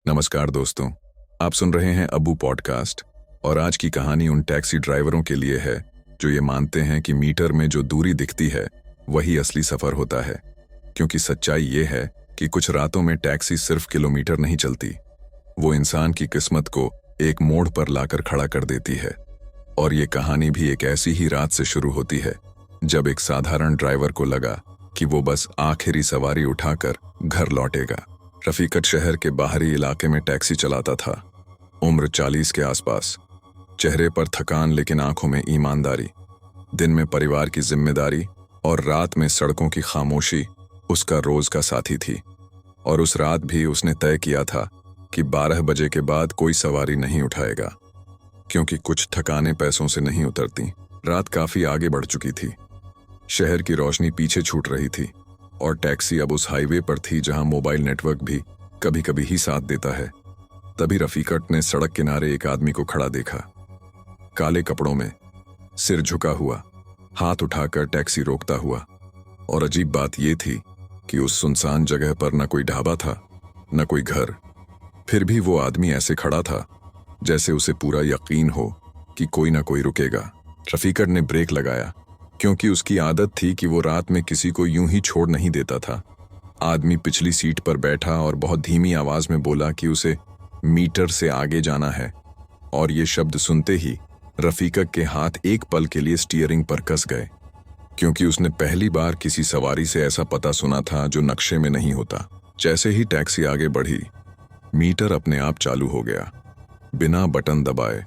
नमस्कार दोस्तों, आप सुन रहे हैं अबू पॉडकास्ट। और आज की कहानी उन टैक्सी ड्राइवरों के लिए है जो ये मानते हैं कि मीटर में जो दूरी दिखती है वही असली सफर होता है। क्योंकि सच्चाई ये है कि कुछ रातों में टैक्सी सिर्फ किलोमीटर नहीं चलती, वो इंसान की किस्मत को एक मोड़ पर लाकर खड़ा कर देती है। और ये कहानी भी एक ऐसी ही रात से शुरू होती है जब एक साधारण ड्राइवर को लगा कि वो बस आखिरी सवारी उठाकर घर लौटेगा। रफीकत शहर के बाहरी इलाके में टैक्सी चलाता था। उम्र 40 के आसपास, चेहरे पर थकान लेकिन आंखों में ईमानदारी। दिन में परिवार की जिम्मेदारी और रात में सड़कों की खामोशी उसका रोज का साथी थी। और उस रात भी उसने तय किया था कि 12 बजे के बाद कोई सवारी नहीं उठाएगा, क्योंकि कुछ थकाने पैसों से नहीं उतरती। रात काफी आगे बढ़ चुकी थी, शहर की रोशनी पीछे छूट रही थी और टैक्सी अब उस हाईवे पर थी जहां मोबाइल नेटवर्क भी कभी कभी ही साथ देता है। तभी रफीकत ने सड़क किनारे एक आदमी को खड़ा देखा, काले कपड़ों में, सिर झुका हुआ, हाथ उठाकर टैक्सी रोकता हुआ। और अजीब बात यह थी कि उस सुनसान जगह पर न कोई ढाबा था न कोई घर, फिर भी वो आदमी ऐसे खड़ा था जैसे उसे पूरा यकीन हो कि कोई ना कोई रुकेगा। रफीकत ने ब्रेक लगाया, क्योंकि उसकी आदत थी कि वो रात में किसी को यूं ही छोड़ नहीं देता था। आदमी पिछली सीट पर बैठा और बहुत धीमी आवाज में बोला कि उसे मीटर से आगे जाना है। और ये शब्द सुनते ही रफीकत के हाथ एक पल के लिए स्टीयरिंग पर कस गए, क्योंकि उसने पहली बार किसी सवारी से ऐसा पता सुना था जो नक्शे में नहीं होता। जैसे ही टैक्सी आगे बढ़ी, मीटर अपने आप चालू हो गया, बिना बटन दबाए।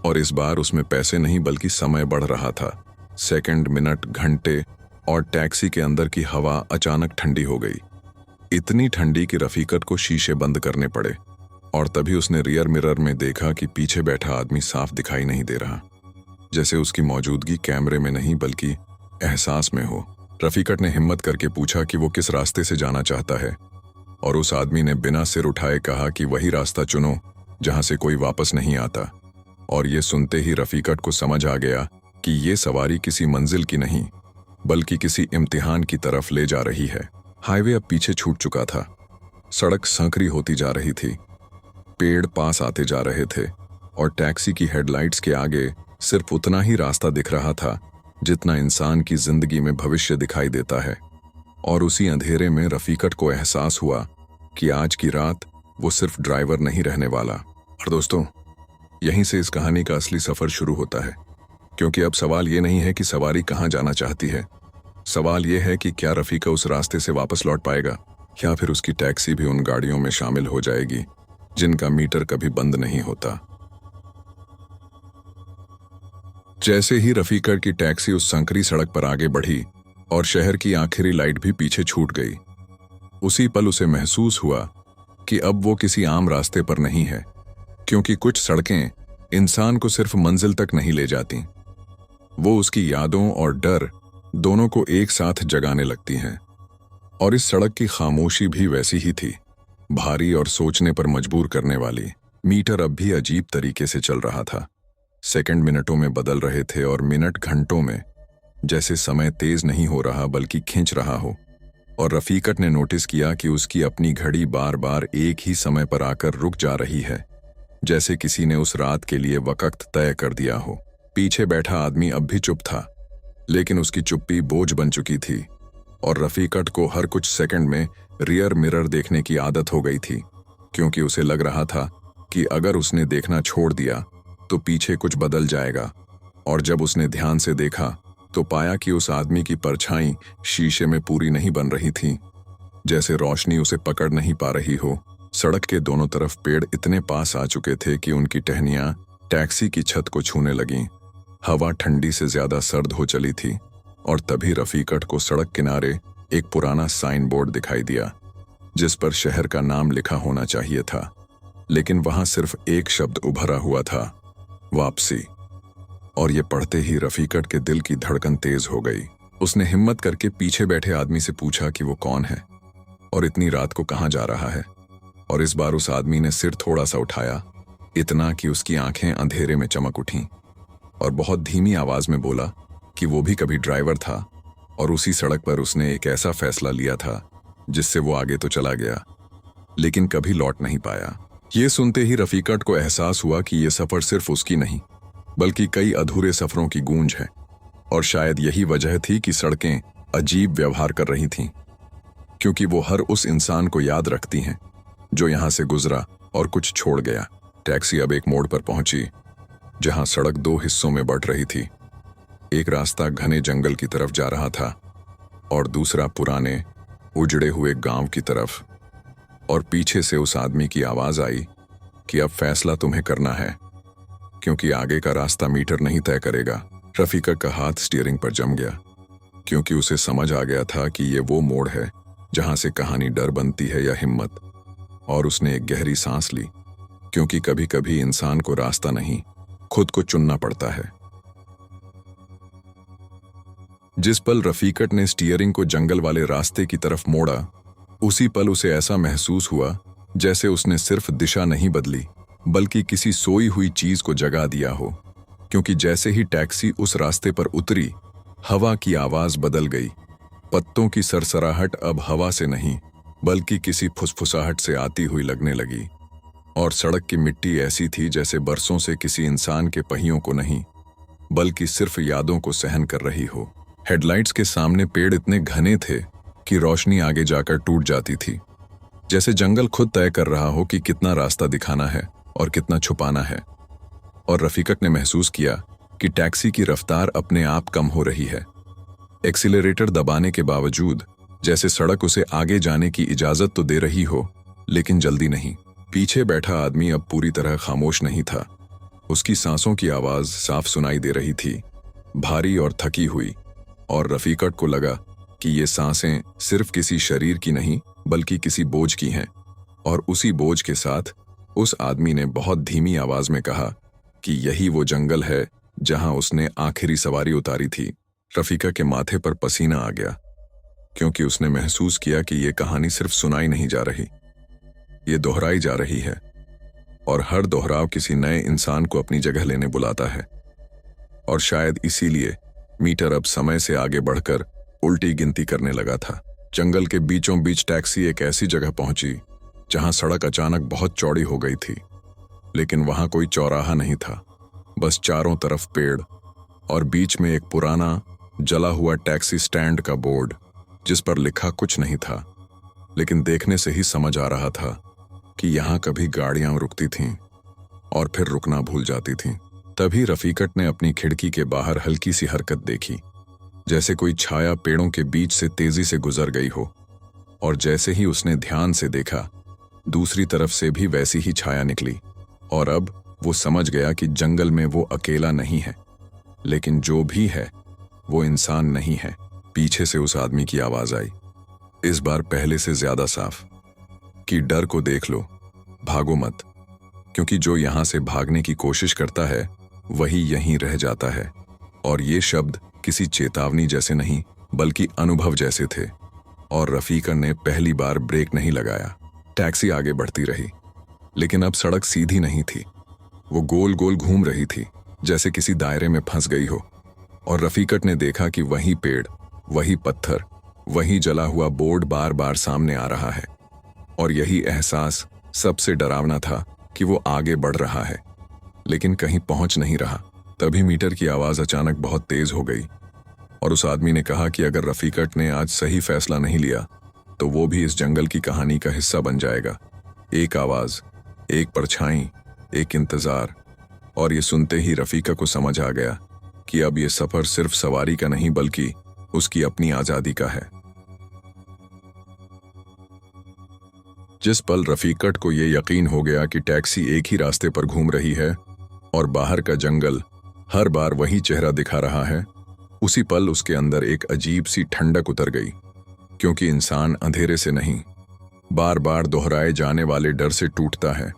और इस बार उसमें पैसे नहीं बल्कि समय बढ़ रहा था। सेकंड, मिनट, घंटे, और टैक्सी के अंदर की हवा अचानक ठंडी हो गई। इतनी ठंडी कि रफीकत को शीशे बंद करने पड़े। और तभी उसने रियर मिरर में देखा कि पीछे बैठा आदमी साफ दिखाई नहीं दे रहा, जैसे उसकी मौजूदगी कैमरे में नहीं बल्कि एहसास में हो। रफीकत ने हिम्मत करके पूछा कि वो किस रास्ते से जाना चाहता है, और उस आदमी ने बिना सिर उठाए कहा कि वही रास्ता चुनो जहां से कोई वापस नहीं आता। और ये सुनते ही रफीकत को समझ आ गया कि ये सवारी किसी मंजिल की नहीं बल्कि किसी इम्तिहान की तरफ ले जा रही है। हाईवे अब पीछे छूट चुका था, सड़क संकरी होती जा रही थी, पेड़ पास आते जा रहे थे, और टैक्सी की हेडलाइट्स के आगे सिर्फ उतना ही रास्ता दिख रहा था जितना इंसान की जिंदगी में भविष्य दिखाई देता है। और उसी अंधेरे में रफीकत को एहसास हुआ कि आज की रात वो सिर्फ ड्राइवर नहीं रहने वाला। और दोस्तों, यहीं से इस कहानी का असली सफर शुरू होता है, क्योंकि अब सवाल ये नहीं है कि सवारी कहाँ जाना चाहती है, सवाल ये है कि क्या रफीका उस रास्ते से वापस लौट पाएगा, या फिर उसकी टैक्सी भी उन गाड़ियों में शामिल हो जाएगी जिनका मीटर कभी बंद नहीं होता। जैसे ही रफीका की टैक्सी उस संकरी सड़क पर आगे बढ़ी और शहर की आखिरी लाइट भी पीछे छूट गई, उसी पल उसे महसूस हुआ कि अब वो किसी आम रास्ते पर नहीं है, क्योंकि कुछ सड़कें इंसान को सिर्फ मंजिल तक नहीं ले जाती, वो उसकी यादों और डर दोनों को एक साथ जगाने लगती हैं। और इस सड़क की खामोशी भी वैसी ही थी, भारी और सोचने पर मजबूर करने वाली। मीटर अब भी अजीब तरीके से चल रहा था, सेकंड मिनटों में बदल रहे थे और मिनट घंटों में, जैसे समय तेज नहीं हो रहा बल्कि खिंच रहा हो। और रफीकत ने नोटिस किया कि उसकी अपनी घड़ी बार बार एक ही समय पर आकर रुक जा रही है, जैसे किसी ने उस रात के लिए वक्त तय कर दिया हो। पीछे बैठा आदमी अब भी चुप था, लेकिन उसकी चुप्पी बोझ बन चुकी थी। और रफीकत को हर कुछ सेकंड में रियर मिरर देखने की आदत हो गई थी, क्योंकि उसे लग रहा था कि अगर उसने देखना छोड़ दिया तो पीछे कुछ बदल जाएगा। और जब उसने ध्यान से देखा तो पाया कि उस आदमी की परछाई शीशे में पूरी नहीं बन रही थी, जैसे रोशनी उसे पकड़ नहीं पा रही हो। सड़क के दोनों तरफ पेड़ इतने पास आ चुके थे कि उनकी टहनियां टैक्सी की छत को छूने लगीं। हवा ठंडी से ज्यादा सर्द हो चली थी। और तभी रफीकत को सड़क किनारे एक पुराना साइन बोर्ड दिखाई दिया, जिस पर शहर का नाम लिखा होना चाहिए था, लेकिन वहां सिर्फ एक शब्द उभरा हुआ था, वापसी। और ये पढ़ते ही रफीकत के दिल की धड़कन तेज हो गई। उसने हिम्मत करके पीछे बैठे आदमी से पूछा कि वो कौन है और इतनी रात को कहाँ जा रहा है। और इस बार उस आदमी ने सिर थोड़ा सा उठाया, इतना कि उसकी आंखें अंधेरे में चमक उठीं, और बहुत धीमी आवाज में बोला कि वो भी कभी ड्राइवर था और उसी सड़क पर उसने एक ऐसा फैसला लिया था जिससे वो आगे तो चला गया, लेकिन कभी लौट नहीं पाया। ये सुनते ही रफीकत को एहसास हुआ कि ये सफर सिर्फ उसकी नहीं बल्कि कई अधूरे सफरों की गूंज है, और शायद यही वजह थी कि सड़कें अजीब व्यवहार कर रही थीं, क्योंकि वो हर उस इंसान को याद रखती हैं जो यहां से गुजरा और कुछ छोड़ गया। टैक्सी अब एक मोड़ पर पहुंची जहां सड़क दो हिस्सों में बंट रही थी। एक रास्ता घने जंगल की तरफ जा रहा था और दूसरा पुराने उजड़े हुए गांव की तरफ। और पीछे से उस आदमी की आवाज आई कि अब फैसला तुम्हें करना है, क्योंकि आगे का रास्ता मीटर नहीं तय करेगा। रफीकत का हाथ स्टीयरिंग पर जम गया, क्योंकि उसे समझ आ गया था कि ये वो मोड़ है जहां से कहानी डर बनती है या हिम्मत। और उसने एक गहरी सांस ली, क्योंकि कभी कभी इंसान को रास्ता नहीं, खुद को चुनना पड़ता है। जिस पल रफीकत ने स्टीयरिंग को जंगल वाले रास्ते की तरफ मोड़ा, उसी पल उसे ऐसा महसूस हुआ जैसे उसने सिर्फ दिशा नहीं बदली बल्कि किसी सोई हुई चीज को जगा दिया हो। क्योंकि जैसे ही टैक्सी उस रास्ते पर उतरी, हवा की आवाज बदल गई। पत्तों की सरसराहट अब हवा से नहीं बल्कि किसी फुसफुसाहट से आती हुई लगने लगी। और सड़क की मिट्टी ऐसी थी जैसे बरसों से किसी इंसान के पहियों को नहीं बल्कि सिर्फ यादों को सहन कर रही हो। हेडलाइट्स के सामने पेड़ इतने घने थे कि रोशनी आगे जाकर टूट जाती थी, जैसे जंगल खुद तय कर रहा हो कि कितना रास्ता दिखाना है और कितना छुपाना है। और रफीकत ने महसूस किया कि टैक्सी की रफ्तार अपने आप कम हो रही है। एक्सीलरेटर दबाने के बावजूद जैसे सड़क उसे आगे जाने की इजाजत तो दे रही हो, लेकिन जल्दी नहीं। पीछे बैठा आदमी अब पूरी तरह खामोश नहीं था। उसकी सांसों की आवाज साफ सुनाई दे रही थी, भारी और थकी हुई। और रफीकत को लगा कि ये सांसें सिर्फ किसी शरीर की नहीं बल्कि किसी बोझ की हैं। और उसी बोझ के साथ उस आदमी ने बहुत धीमी आवाज में कहा कि यही वो जंगल है जहां उसने आखिरी सवारी उतारी थी। रफीका के माथे पर पसीना आ गया, क्योंकि उसने महसूस किया कि ये कहानी सिर्फ सुनाई नहीं जा रही, ये दोहराई जा रही है। और हर दोहराव किसी नए इंसान को अपनी जगह लेने बुलाता है। और शायद इसीलिए मीटर अब समय से आगे बढ़कर उल्टी गिनती करने लगा था। जंगल के बीचों बीच टैक्सी एक ऐसी जगह पहुंची जहां सड़क अचानक बहुत चौड़ी हो गई थी, लेकिन वहां कोई चौराहा नहीं था, बस चारों तरफ पेड़ और बीच में एक पुराना जला हुआ टैक्सी स्टैंड का बोर्ड, जिस पर लिखा कुछ नहीं था, लेकिन देखने से ही समझ आ रहा था कि यहां कभी गाड़ियां रुकती थीं और फिर रुकना भूल जाती थीं। तभी रफीकत ने अपनी खिड़की के बाहर हल्की सी हरकत देखी, जैसे कोई छाया पेड़ों के बीच से तेजी से गुजर गई हो। और जैसे ही उसने ध्यान से देखा, दूसरी तरफ से भी वैसी ही छाया निकली। और अब वो समझ गया कि जंगल में वो अकेला नहीं है, लेकिन जो भी है वो इंसान नहीं है। पीछे से उस आदमी की आवाज आई, इस बार पहले से ज्यादा साफ, कि डर को देख लो, भागो मत, क्योंकि जो यहां से भागने की कोशिश करता है वही यहीं रह जाता है। और ये शब्द किसी चेतावनी जैसे नहीं बल्कि अनुभव जैसे थे। और रफीका ने पहली बार ब्रेक नहीं लगाया। टैक्सी आगे बढ़ती रही, लेकिन अब सड़क सीधी नहीं थी, वो गोल गोल घूम रही थी, जैसे किसी दायरे में फंस गई हो। और रफीकत ने देखा कि वही पेड़, वही पत्थर, वही जला हुआ बोर्ड बार बार सामने आ रहा है। और यही एहसास सबसे डरावना था कि वो आगे बढ़ रहा है, लेकिन कहीं पहुंच नहीं रहा। तभी मीटर की आवाज अचानक बहुत तेज हो गई, और उस आदमी ने कहा कि अगर रफीकत ने आज सही फैसला नहीं लिया तो वो भी इस जंगल की कहानी का हिस्सा बन जाएगा। एक आवाज, एक परछाई, एक इंतजार। और ये सुनते ही रफीका को समझ आ गया कि अब ये सफर सिर्फ सवारी का नहीं बल्कि उसकी अपनी आजादी का है। जिस पल रफीकत को ये यकीन हो गया कि टैक्सी एक ही रास्ते पर घूम रही है और बाहर का जंगल हर बार वही चेहरा दिखा रहा है, उसी पल उसके अंदर एक अजीब सी ठंडक उतर गई। क्योंकि इंसान अंधेरे से नहीं, बार बार दोहराए जाने वाले डर से टूटता है।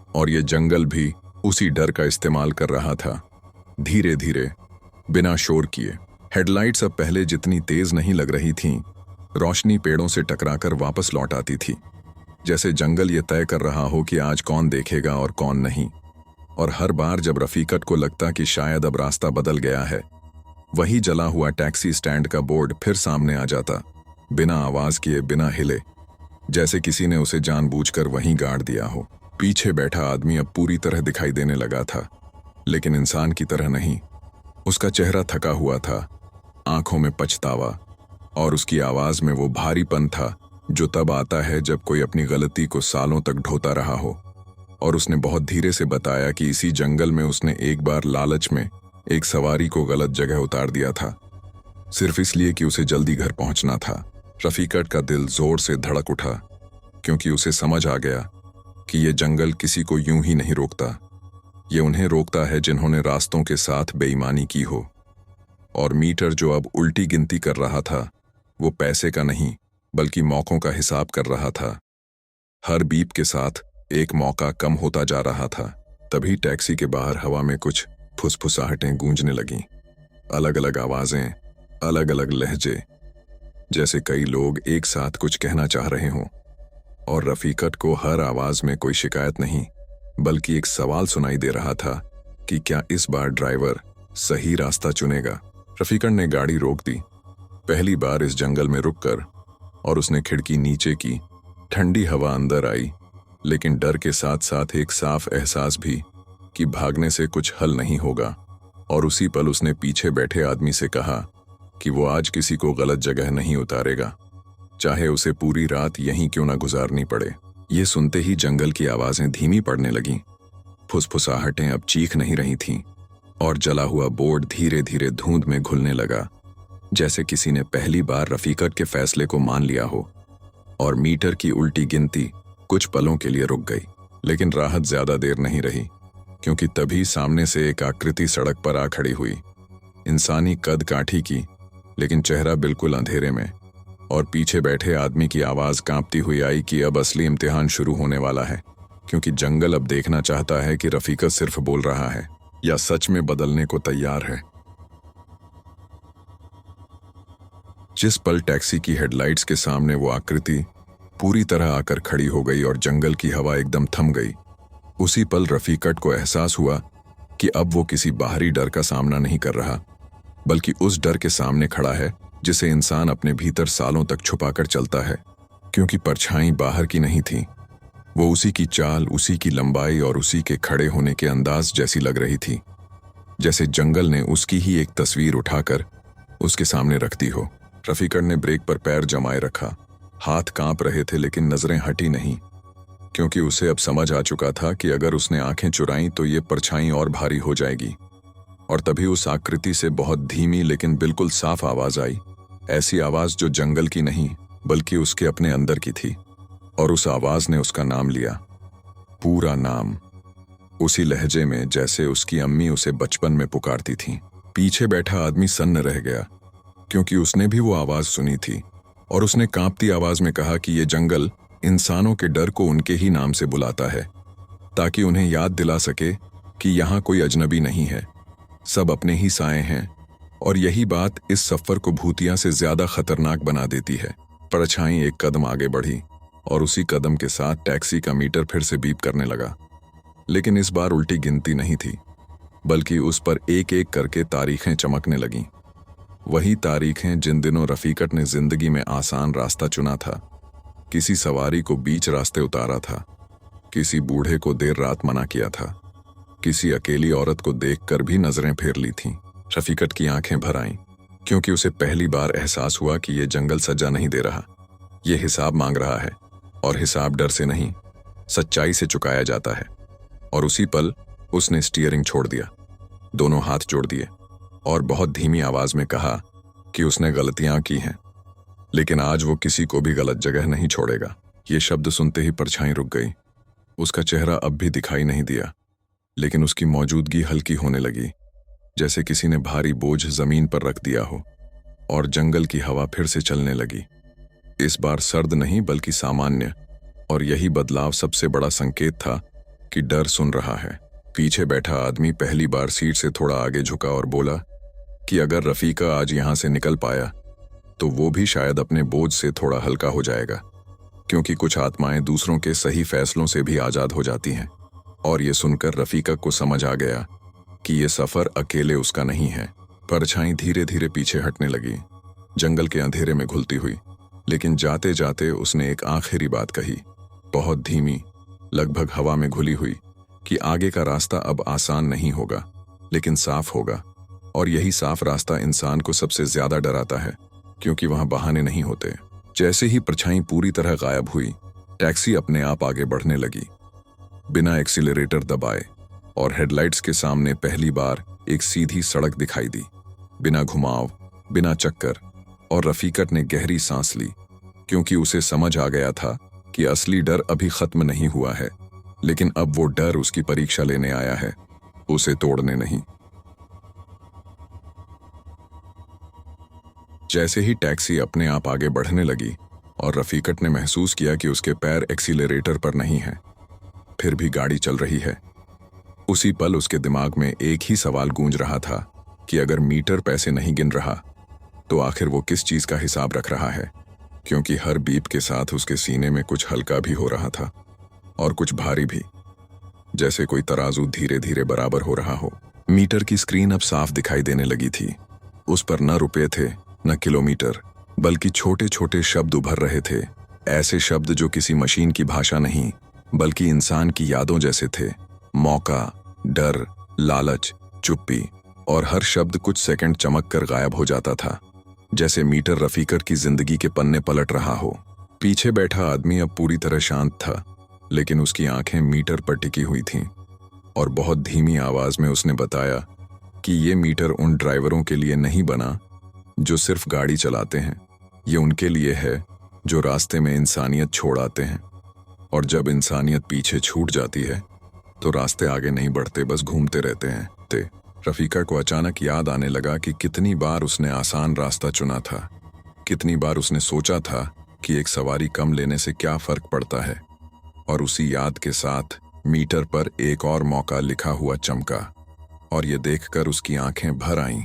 और ये जंगल भी उसी डर का इस्तेमाल कर रहा था, धीरे धीरे, बिना शोर किए। हेडलाइट्स अब पहले जितनी तेज नहीं लग रही थीं, रोशनी पेड़ों से टकराकर वापस लौट आती थी, जैसे जंगल ये तय कर रहा हो कि आज कौन देखेगा और कौन नहीं। और हर बार जब रफीकत को लगता कि शायद अब रास्ता बदल गया है, वही जला हुआ टैक्सी स्टैंड का बोर्ड फिर सामने आ जाता, बिना आवाज किए, बिना हिले, जैसे किसी ने उसे जानबूझकर वहीं गाड़ दिया हो। पीछे बैठा आदमी अब पूरी तरह दिखाई देने लगा था, लेकिन इंसान की तरह नहीं। उसका चेहरा थका हुआ था, आंखों में पछतावा, और उसकी आवाज में वो भारीपन था जो तब आता है जब कोई अपनी गलती को सालों तक ढोता रहा हो। और उसने बहुत धीरे से बताया कि इसी जंगल में उसने एक बार लालच में एक सवारी को गलत जगह उतार दिया था, सिर्फ इसलिए कि उसे जल्दी घर पहुंचना था। रफीकत का दिल जोर से धड़क उठा, क्योंकि उसे समझ आ गया कि ये जंगल किसी को यूं ही नहीं रोकता। ये उन्हें रोकता है जिन्होंने रास्तों के साथ बेईमानी की हो। और मीटर जो अब उल्टी गिनती कर रहा था, वो पैसे का नहीं बल्कि मौकों का हिसाब कर रहा था। हर बीप के साथ एक मौका कम होता जा रहा था। तभी टैक्सी के बाहर हवा में कुछ फुसफुसाहटें गूंजने लगीं। अलग अलग आवाजें, अलग अलग लहजे, जैसे कई लोग एक साथ कुछ कहना चाह रहे हों। और रफीकत को हर आवाज में कोई शिकायत नहीं बल्कि एक सवाल सुनाई दे रहा था कि क्या इस बार ड्राइवर सही रास्ता चुनेगा। रफीकत ने गाड़ी रोक दी, पहली बार इस जंगल में रुककर, और उसने खिड़की नीचे की। ठंडी हवा अंदर आई, लेकिन डर के साथ साथ एक साफ एहसास भी कि भागने से कुछ हल नहीं होगा। और उसी पल उसने पीछे बैठे आदमी से कहा कि वो आज किसी को गलत जगह नहीं उतारेगा, चाहे उसे पूरी रात यहीं क्यों ना गुजारनी पड़े। ये सुनते ही जंगल की आवाजें धीमी पड़ने लगीं। फुसफुसाहटें अब चीख नहीं रही थीं, और जला हुआ बोर्ड धीरे धीरे धुंध में घुलने लगा, जैसे किसी ने पहली बार रफीकत के फैसले को मान लिया हो। और मीटर की उल्टी गिनती कुछ पलों के लिए रुक गई, लेकिन राहत ज्यादा देर नहीं रही, क्योंकि तभी सामने से एक आकृति सड़क पर आ खड़ी हुई। इंसानी कद काठी की, लेकिन चेहरा बिल्कुल अंधेरे में। और पीछे बैठे आदमी की आवाज कांपती हुई आई कि अब असली इम्तिहान शुरू होने वाला है, क्योंकि जंगल अब देखना चाहता है कि रफीकत सिर्फ बोल रहा है या सच में बदलने को तैयार है। जिस पल टैक्सी की हेडलाइट्स के सामने वो आकृति पूरी तरह आकर खड़ी हो गई और जंगल की हवा एकदम थम गई, उसी पल रफीकत को एहसास हुआ कि अब वो किसी बाहरी डर का सामना नहीं कर रहा, बल्कि उस डर के सामने खड़ा है जिसे इंसान अपने भीतर सालों तक छुपाकर चलता है। क्योंकि परछाई बाहर की नहीं थी, वो उसी की चाल, उसी की लंबाई और उसी के खड़े होने के अंदाज जैसी लग रही थी, जैसे जंगल ने उसकी ही एक तस्वीर उठाकर उसके सामने रख दी हो। रफीकत ने ब्रेक पर पैर जमाए रखा, हाथ कांप रहे थे लेकिन नजरें हटी नहीं, क्योंकि उसे अब समझ आ चुका था कि अगर उसने आंखें चुराई तो ये परछाई और भारी हो जाएगी। और तभी उस आकृति से बहुत धीमी लेकिन बिल्कुल साफ आवाज आई, ऐसी आवाज जो जंगल की नहीं बल्कि उसके अपने अंदर की थी। और उस आवाज ने उसका नाम लिया, पूरा नाम, उसी लहजे में जैसे उसकी अम्मी उसे बचपन में पुकारती थी। पीछे बैठा आदमी सन्न रह गया, क्योंकि उसने भी वो आवाज सुनी थी। और उसने कांपती आवाज में कहा कि ये जंगल इंसानों के डर को उनके ही नाम से बुलाता है, ताकि उन्हें याद दिला सके कि यहाँ कोई अजनबी नहीं है, सब अपने ही साए हैं। और यही बात इस सफर को भूतिया से ज्यादा खतरनाक बना देती है। परछाई एक कदम आगे बढ़ी, और उसी कदम के साथ टैक्सी का मीटर फिर से बीप करने लगा। लेकिन इस बार उल्टी गिनती नहीं थी, बल्कि उस पर एक एक करके तारीखें चमकने लगीं। वही तारीखें जिन दिनों रफीकत ने जिंदगी में आसान रास्ता चुना था, किसी सवारी को बीच रास्ते उतारा था, किसी बूढ़े को देर रात मना किया था, किसी अकेली औरत को देखकर भी नजरें फेर ली थीं। रफीकत की आंखें भर आईं, क्योंकि उसे पहली बार एहसास हुआ कि ये जंगल सजा नहीं दे रहा, ये हिसाब मांग रहा है। और हिसाब डर से नहीं, सच्चाई से चुकाया जाता है। और उसी पल उसने स्टीयरिंग छोड़ दिया, दोनों हाथ जोड़ दिए, और बहुत धीमी आवाज में कहा कि उसने गलतियां की हैं, लेकिन आज वो किसी को भी गलत जगह नहीं छोड़ेगा। ये शब्द सुनते ही परछाई रुक गई। उसका चेहरा अब भी दिखाई नहीं दिया, लेकिन उसकी मौजूदगी हल्की होने लगी, जैसे किसी ने भारी बोझ जमीन पर रख दिया हो। और जंगल की हवा फिर से चलने लगी, इस बार सर्द नहीं बल्कि सामान्य। और यही बदलाव सबसे बड़ा संकेत था कि डर सुन रहा है। पीछे बैठा आदमी पहली बार सीट से थोड़ा आगे झुका और बोला कि अगर रफीका आज यहां से निकल पाया तो वो भी शायद अपने बोझ से थोड़ा हल्का हो जाएगा, क्योंकि कुछ आत्माएं दूसरों के सही फैसलों से भी आजाद हो जाती हैं। और ये सुनकर रफीका को समझ आ गया कि ये सफर अकेले उसका नहीं है। परछाई धीरे धीरे पीछे हटने लगी, जंगल के अंधेरे में घुलती हुई। लेकिन जाते जाते उसने एक आखिरी बात कही, बहुत धीमी लगभग हवा में घुली हुई, कि आगे का रास्ता अब आसान नहीं होगा, लेकिन साफ होगा। और यही साफ रास्ता इंसान को सबसे ज्यादा डराता है, क्योंकि वहां बहाने नहीं होते। जैसे ही परछाई पूरी तरह गायब हुई, टैक्सी अपने आप आगे बढ़ने लगी, बिना एक्सीलरेटर दबाए, और हेडलाइट्स के सामने पहली बार एक सीधी सड़क दिखाई दी, बिना घुमाव, बिना चक्कर। और रफीकत ने गहरी सांस ली, क्योंकि उसे समझ आ गया था कि असली डर अभी खत्म नहीं हुआ है, लेकिन अब वो डर उसकी परीक्षा लेने आया है, उसे तोड़ने नहीं। जैसे ही टैक्सी अपने आप आगे बढ़ने लगी और रफीकत ने महसूस किया कि उसके पैर एक्सीलरेटर पर नहीं हैं, फिर भी गाड़ी चल रही है, उसी पल उसके दिमाग में एक ही सवाल गूंज रहा था कि अगर मीटर पैसे नहीं गिन रहा, तो आखिर वो किस चीज का हिसाब रख रहा है। क्योंकि हर बीप के साथ उसके सीने में कुछ हल्का भी हो रहा था और कुछ भारी भी, जैसे कोई तराजू धीरे धीरे बराबर हो रहा हो। मीटर की स्क्रीन अब साफ दिखाई देने लगी थी। उस पर न रुपए थे, न किलोमीटर, बल्कि छोटे छोटे शब्द उभर रहे थे। ऐसे शब्द जो किसी मशीन की भाषा नहीं, बल्कि इंसान की यादों जैसे थे। मौका, डर, लालच, चुप्पी। और हर शब्द कुछ सेकंड चमक कर गायब हो जाता था, जैसे मीटर रफीकत की जिंदगी के पन्ने पलट रहा हो। पीछे बैठा आदमी अब पूरी तरह शांत था, लेकिन उसकी आंखें मीटर पर टिकी हुई थीं, और बहुत धीमी आवाज में उसने बताया कि ये मीटर उन ड्राइवरों के लिए नहीं बना जो सिर्फ गाड़ी चलाते हैं। ये उनके लिए है जो रास्ते में इंसानियत छोड़ आते हैं, और जब इंसानियत पीछे छूट जाती है तो रास्ते आगे नहीं बढ़ते, बस घूमते रहते हैं। रफीका को अचानक याद आने लगा कि कितनी बार उसने आसान रास्ता चुना था, कितनी बार उसने सोचा था कि एक सवारी कम लेने से क्या फर्क पड़ता है। और उसी याद के साथ मीटर पर एक और मौका लिखा हुआ चमका, और ये देखकर उसकी आंखें भर आईं,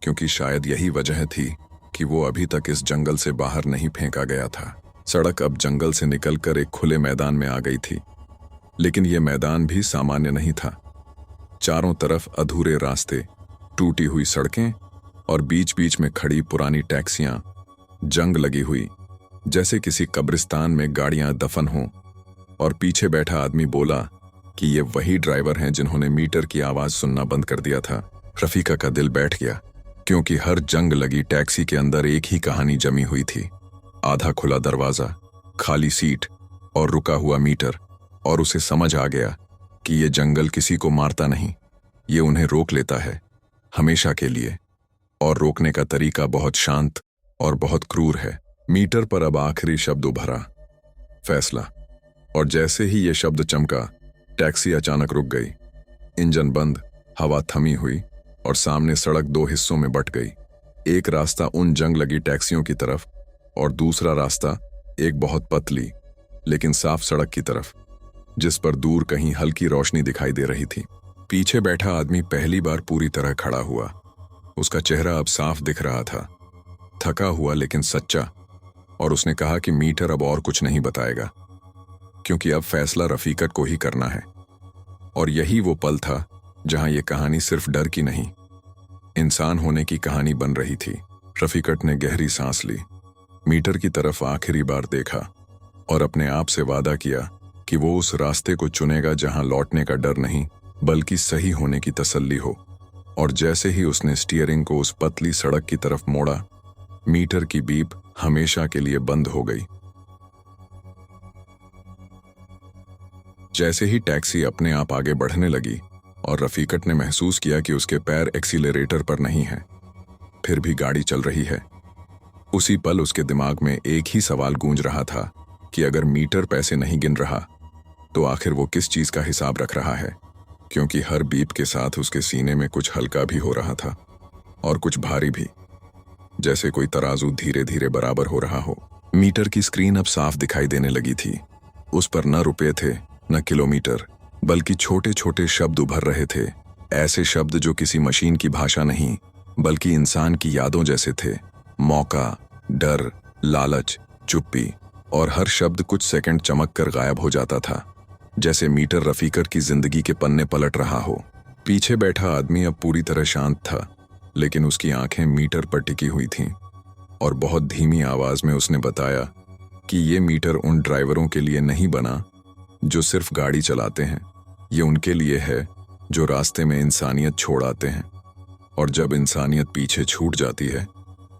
क्योंकि शायद यही वजह थी कि वो अभी तक इस जंगल से बाहर नहीं फेंका गया था। सड़क अब जंगल से निकलकर एक खुले मैदान में आ गई थी, लेकिन ये मैदान भी सामान्य नहीं था। चारों तरफ अधूरे रास्ते, टूटी हुई सड़कें, और बीच बीच में खड़ी पुरानी टैक्सियां, जंग लगी हुई, जैसे किसी कब्रिस्तान में गाड़ियां दफन हों। और पीछे बैठा आदमी बोला कि ये वही ड्राइवर हैं जिन्होंने मीटर की आवाज सुनना बंद कर दिया था। रफीका का दिल बैठ गया, क्योंकि हर जंग लगी टैक्सी के अंदर एक ही कहानी जमी हुई थी। आधा खुला दरवाजा, खाली सीट और रुका हुआ मीटर। और उसे समझ आ गया कि ये जंगल किसी को मारता नहीं, ये उन्हें रोक लेता है, हमेशा के लिए। और रोकने का तरीका बहुत शांत और बहुत क्रूर है। मीटर पर अब आखिरी शब्द उभरा, फैसला। और जैसे ही ये शब्द चमका, टैक्सी अचानक रुक गई। इंजन बंद, हवा थमी हुई, और सामने सड़क दो हिस्सों में बट गई। एक रास्ता उन जंग लगी टैक्सियों की तरफ, और दूसरा रास्ता एक बहुत पतली लेकिन साफ सड़क की तरफ, जिस पर दूर कहीं हल्की रोशनी दिखाई दे रही थी। पीछे बैठा आदमी पहली बार पूरी तरह खड़ा हुआ। उसका चेहरा अब साफ दिख रहा था, थका हुआ लेकिन सच्चा। और उसने कहा कि मीटर अब और कुछ नहीं बताएगा, क्योंकि अब फैसला रफीकत को ही करना है। और यही वो पल था जहां ये कहानी सिर्फ डर की नहीं, इंसान होने की कहानी बन रही थी। रफीकत ने गहरी सांस ली, मीटर की तरफ आखिरी बार देखा, और अपने आप से वादा किया कि वो उस रास्ते को चुनेगा जहां लौटने का डर नहीं, बल्कि सही होने की तसल्ली हो। और जैसे ही उसने स्टीयरिंग को उस पतली सड़क की तरफ मोड़ा, मीटर की बीप हमेशा के लिए बंद हो गई। जैसे ही टैक्सी अपने आप आगे बढ़ने लगी और रफीकत ने महसूस किया कि उसके पैर एक्सीलरेटर पर नहीं हैं, फिर भी गाड़ी चल रही है, उसी पल उसके दिमाग में एक ही सवाल गूंज रहा था कि अगर मीटर पैसे नहीं गिन रहा, तो आखिर वो किस चीज का हिसाब रख रहा है। क्योंकि हर बीप के साथ उसके सीने में कुछ हल्का भी हो रहा था और कुछ भारी भी, जैसे कोई तराजू धीरे धीरे बराबर हो रहा हो। मीटर की स्क्रीन अब साफ दिखाई देने लगी थी। उस पर न रुपए थे, न किलोमीटर, बल्कि छोटे छोटे शब्द उभर रहे थे। ऐसे शब्द जो किसी मशीन की भाषा नहीं, बल्कि इंसान की यादों जैसे थे। मौका, डर, लालच, चुप्पी। और हर शब्द कुछ सेकंड चमक कर गायब हो जाता था, जैसे मीटर रफीकत की जिंदगी के पन्ने पलट रहा हो। पीछे बैठा आदमी अब पूरी तरह शांत था, लेकिन उसकी आंखें मीटर पर टिकी हुई थीं, और बहुत धीमी आवाज में उसने बताया कि ये मीटर उन ड्राइवरों के लिए नहीं बना जो सिर्फ गाड़ी चलाते हैं। ये उनके लिए है जो रास्ते में इंसानियत छोड़ आते हैं, और जब इंसानियत पीछे छूट जाती है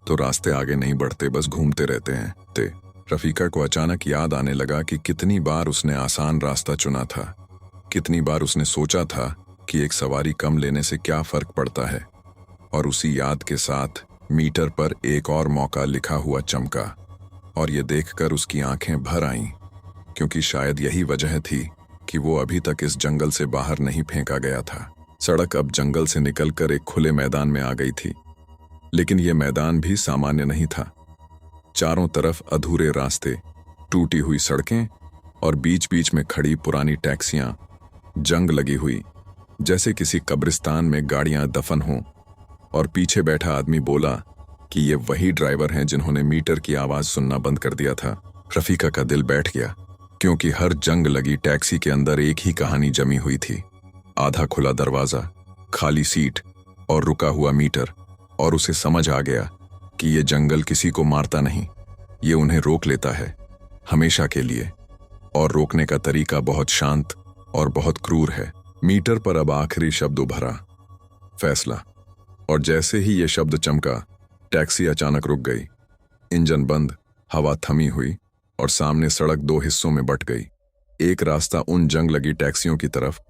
तो रास्ते आगे नहीं बढ़ते, बस घूमते रहते हैं। रफीका को अचानक याद आने लगा कि कितनी बार उसने आसान रास्ता चुना था, कितनी बार उसने सोचा था कि एक सवारी कम लेने से क्या फर्क पड़ता है। और उसी याद के साथ मीटर पर एक और मौका लिखा हुआ चमका, और ये देखकर उसकी आंखें भर आईं, क्योंकि शायद यही वजह थी कि वो अभी तक इस जंगल से बाहर नहीं फेंका गया था। सड़क अब जंगल से निकलकर एक खुले मैदान में आ गई थी, लेकिन ये मैदान भी सामान्य नहीं था। चारों तरफ अधूरे रास्ते, टूटी हुई सड़कें और बीच बीच में खड़ी पुरानी टैक्सियां, जंग लगी हुई, जैसे किसी कब्रिस्तान में गाड़ियां दफन हों। और पीछे बैठा आदमी बोला कि ये वही ड्राइवर हैं जिन्होंने मीटर की आवाज सुनना बंद कर दिया था। रफीका का दिल बैठ गया, क्योंकि हर जंग लगी टैक्सी के अंदर एक ही कहानी जमी हुई थी। आधा खुला दरवाजा, खाली सीट और रुका हुआ मीटर। और उसे समझ आ गया कि ये जंगल किसी को मारता नहीं, ये उन्हें रोक लेता है, हमेशा के लिए। और रोकने का तरीका बहुत शांत और बहुत क्रूर है। मीटर पर अब आखिरी शब्द उभरा, फैसला। और जैसे ही ये शब्द चमका, टैक्सी अचानक रुक गई। इंजन बंद, हवा थमी हुई और सामने सड़क दो हिस्सों में बंट गई। एक रास्ता उन जंग लगी टैक्सियों की तरफ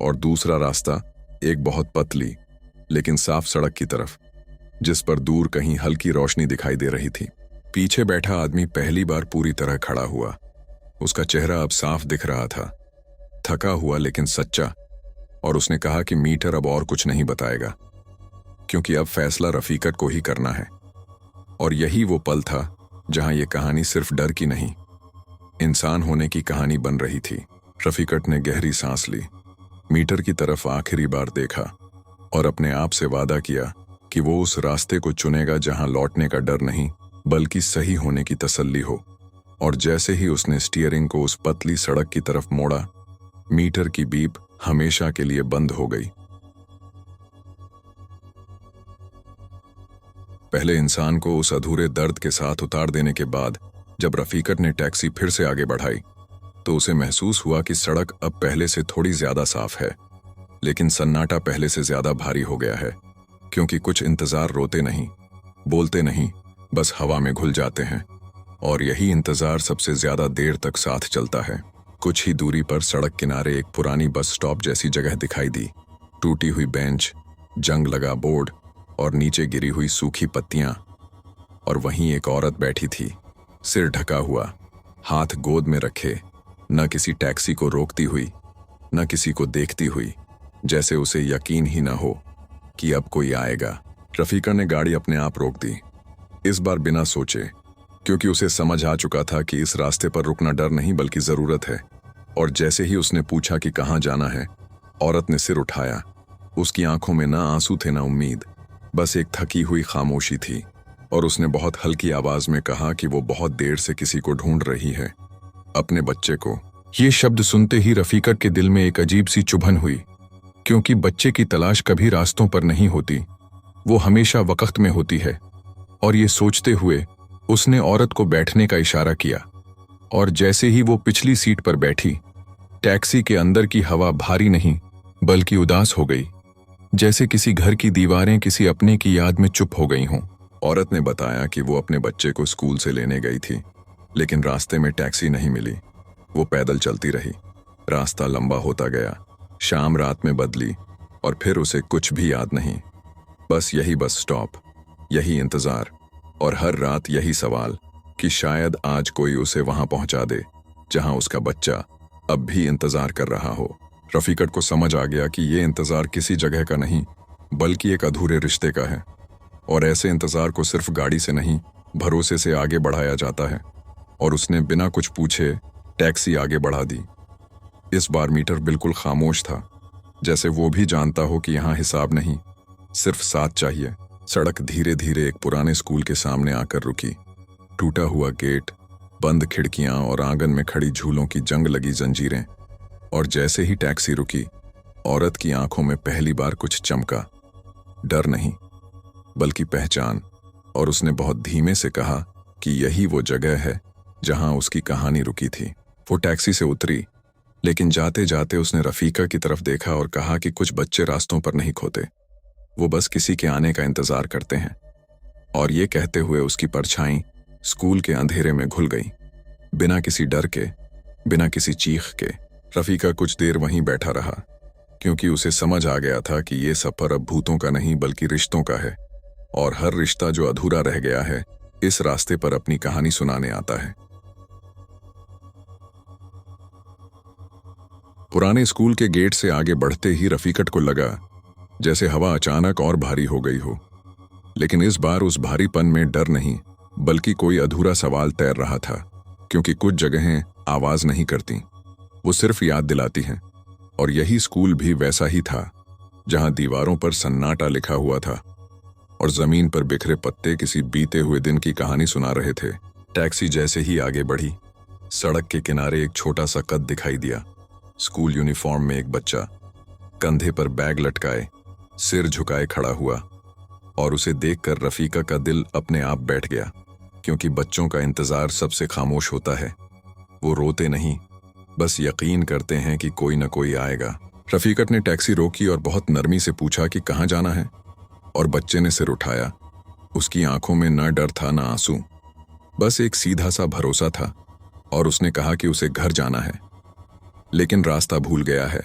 और दूसरा रास्ता एक बहुत पतली लेकिन साफ सड़क की तरफ, जिस पर दूर कहीं हल्की रोशनी दिखाई दे रही थी। पीछे बैठा आदमी पहली बार पूरी तरह खड़ा हुआ। उसका चेहरा अब साफ दिख रहा था, थका हुआ लेकिन सच्चा। और उसने कहा कि मीटर अब और कुछ नहीं बताएगा, क्योंकि अब फैसला रफीकत को ही करना है। और यही वो पल था जहां ये कहानी सिर्फ डर की नहीं, इंसान होने की कहानी बन रही थी। रफीकत ने गहरी सांस ली, मीटर की तरफ आखिरी बार देखा और अपने आप से वादा किया कि वो उस रास्ते को चुनेगा जहां लौटने का डर नहीं, बल्कि सही होने की तसल्ली हो। और जैसे ही उसने स्टीयरिंग को उस पतली सड़क की तरफ मोड़ा, मीटर की बीप हमेशा के लिए बंद हो गई। पहले इंसान को उस अधूरे दर्द के साथ उतार देने के बाद जब रफीकत ने टैक्सी फिर से आगे बढ़ाई, तो उसे महसूस हुआ कि सड़क अब पहले से थोड़ी ज्यादा साफ है, लेकिन सन्नाटा पहले से ज्यादा भारी हो गया है। क्योंकि कुछ इंतजार रोते नहीं, बोलते नहीं, बस हवा में घुल जाते हैं। और यही इंतजार सबसे ज्यादा देर तक साथ चलता है। कुछ ही दूरी पर सड़क किनारे एक पुरानी बस स्टॉप जैसी जगह दिखाई दी। टूटी हुई बेंच, जंग लगा बोर्ड और नीचे गिरी हुई सूखी पत्तियां। और वहीं एक औरत बैठी थी, सिर ढका हुआ, हाथ गोद में रखे, न किसी टैक्सी को रोकती हुई, न किसी को देखती हुई, जैसे उसे यकीन ही न हो कि अब कोई आएगा। रफीका ने गाड़ी अपने आप रोक दी, इस बार बिना सोचे, क्योंकि उसे समझ आ चुका था कि इस रास्ते पर रुकना डर नहीं बल्कि जरूरत है। और जैसे ही उसने पूछा कि कहाँ जाना है, औरत ने सिर उठाया। उसकी आंखों में ना आंसू थे ना उम्मीद, बस एक थकी हुई खामोशी थी। और उसने बहुत हल्की आवाज में कहा कि वो बहुत देर से किसी को ढूंढ रही है, अपने बच्चे को। ये शब्द सुनते ही रफीकत के दिल में एक अजीब सी चुभन हुई, क्योंकि बच्चे की तलाश कभी रास्तों पर नहीं होती, वो हमेशा वक्त में होती है। और ये सोचते हुए उसने औरत को बैठने का इशारा किया। और जैसे ही वो पिछली सीट पर बैठी, टैक्सी के अंदर की हवा भारी नहीं बल्कि उदास हो गई, जैसे किसी घर की दीवारें किसी अपने की याद में चुप हो गई हों। औरत ने बताया कि वो अपने बच्चे को स्कूल से लेने गई थी, लेकिन रास्ते में टैक्सी नहीं मिली। वो पैदल चलती रही, रास्ता लंबा होता गया, शाम रात में बदली और फिर उसे कुछ भी याद नहीं। बस यही बस स्टॉप, यही इंतजार और हर रात यही सवाल कि शायद आज कोई उसे वहां पहुंचा दे जहां उसका बच्चा अब भी इंतजार कर रहा हो। रफीकत को समझ आ गया कि ये इंतजार किसी जगह का नहीं बल्कि एक अधूरे रिश्ते का है। और ऐसे इंतजार को सिर्फ गाड़ी से नहीं, भरोसे से आगे बढ़ाया जाता है। और उसने बिना कुछ पूछे टैक्सी आगे बढ़ा दी। इस बार मीटर बिल्कुल खामोश था, जैसे वो भी जानता हो कि यहाँ हिसाब नहीं, सिर्फ साथ चाहिए। सड़क धीरे धीरे एक पुराने स्कूल के सामने आकर रुकी। टूटा हुआ गेट, बंद खिड़कियां और आंगन में खड़ी झूलों की जंग लगी जंजीरें। और जैसे ही टैक्सी रुकी, औरत की आंखों में पहली बार कुछ चमका, डर नहीं बल्कि पहचान। और उसने बहुत धीमे से कहा कि यही वो जगह है जहां उसकी कहानी रुकी थी। वो टैक्सी से उतरी लेकिन जाते जाते उसने रफीका की तरफ देखा और कहा कि कुछ बच्चे रास्तों पर नहीं खोते, वो बस किसी के आने का इंतजार करते हैं। और ये कहते हुए उसकी परछाई स्कूल के अंधेरे में घुल गई। बिना किसी डर के, बिना किसी चीख के रफीका कुछ देर वहीं बैठा रहा, क्योंकि उसे समझ आ गया था कि ये सफर अब भूतों का नहीं बल्कि रिश्तों का है, और हर रिश्ता जो अधूरा रह गया है इस रास्ते पर अपनी कहानी सुनाने आता है। पुराने स्कूल के गेट से आगे बढ़ते ही रफीकत को लगा जैसे हवा अचानक और भारी हो गई हो, लेकिन इस बार उस भारीपन में डर नहीं बल्कि कोई अधूरा सवाल तैर रहा था, क्योंकि कुछ जगहें आवाज नहीं करती, वो सिर्फ याद दिलाती हैं। और यही स्कूल भी वैसा ही था, जहां दीवारों पर सन्नाटा लिखा हुआ था और जमीन पर बिखरे पत्ते किसी बीते हुए दिन की कहानी सुना रहे थे। टैक्सी जैसे ही आगे बढ़ी, सड़क के किनारे एक छोटा सा कद दिखाई दिया। स्कूल यूनिफॉर्म में एक बच्चा, कंधे पर बैग लटकाए, सिर झुकाए खड़ा हुआ, और उसे देखकर रफीका का दिल अपने आप बैठ गया, क्योंकि बच्चों का इंतजार सबसे खामोश होता है। वो रोते नहीं, बस यकीन करते हैं कि कोई न कोई आएगा। रफीकत ने टैक्सी रोकी और बहुत नरमी से पूछा कि कहाँ जाना है, और बच्चे ने सिर उठाया। उसकी आंखों में न डर था न आंसू, बस एक सीधा सा भरोसा था, और उसने कहा कि उसे घर जाना है, लेकिन रास्ता भूल गया है।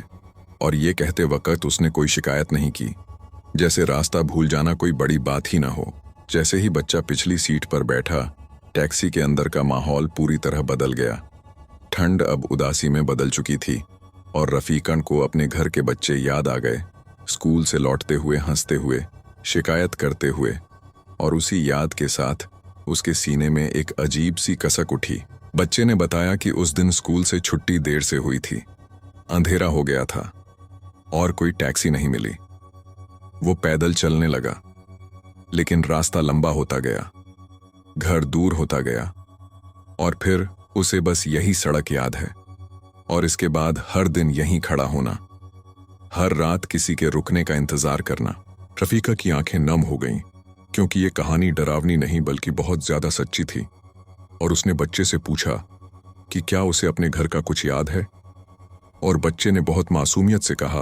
और ये कहते वक्त उसने कोई शिकायत नहीं की, जैसे रास्ता भूल जाना कोई बड़ी बात ही ना हो। जैसे ही बच्चा पिछली सीट पर बैठा, टैक्सी के अंदर का माहौल पूरी तरह बदल गया। ठंड अब उदासी में बदल चुकी थी, और रफीकन को अपने घर के बच्चे याद आ गए, स्कूल से लौटते हुए, हंसते हुए, शिकायत करते हुए। और उसी याद के साथ उसके सीने में एक अजीब सी कसक उठी। बच्चे ने बताया कि उस दिन स्कूल से छुट्टी देर से हुई थी, अंधेरा हो गया था और कोई टैक्सी नहीं मिली। वो पैदल चलने लगा, लेकिन रास्ता लंबा होता गया, घर दूर होता गया, और फिर उसे बस यही सड़क याद है। और इसके बाद हर दिन यहीं खड़ा होना, हर रात किसी के रुकने का इंतजार करना। रफीका की आंखें नम हो गईं, क्योंकि ये कहानी डरावनी नहीं बल्कि बहुत ज्यादा सच्ची थी। और उसने बच्चे से पूछा कि क्या उसे अपने घर का कुछ याद है, और बच्चे ने बहुत मासूमियत से कहा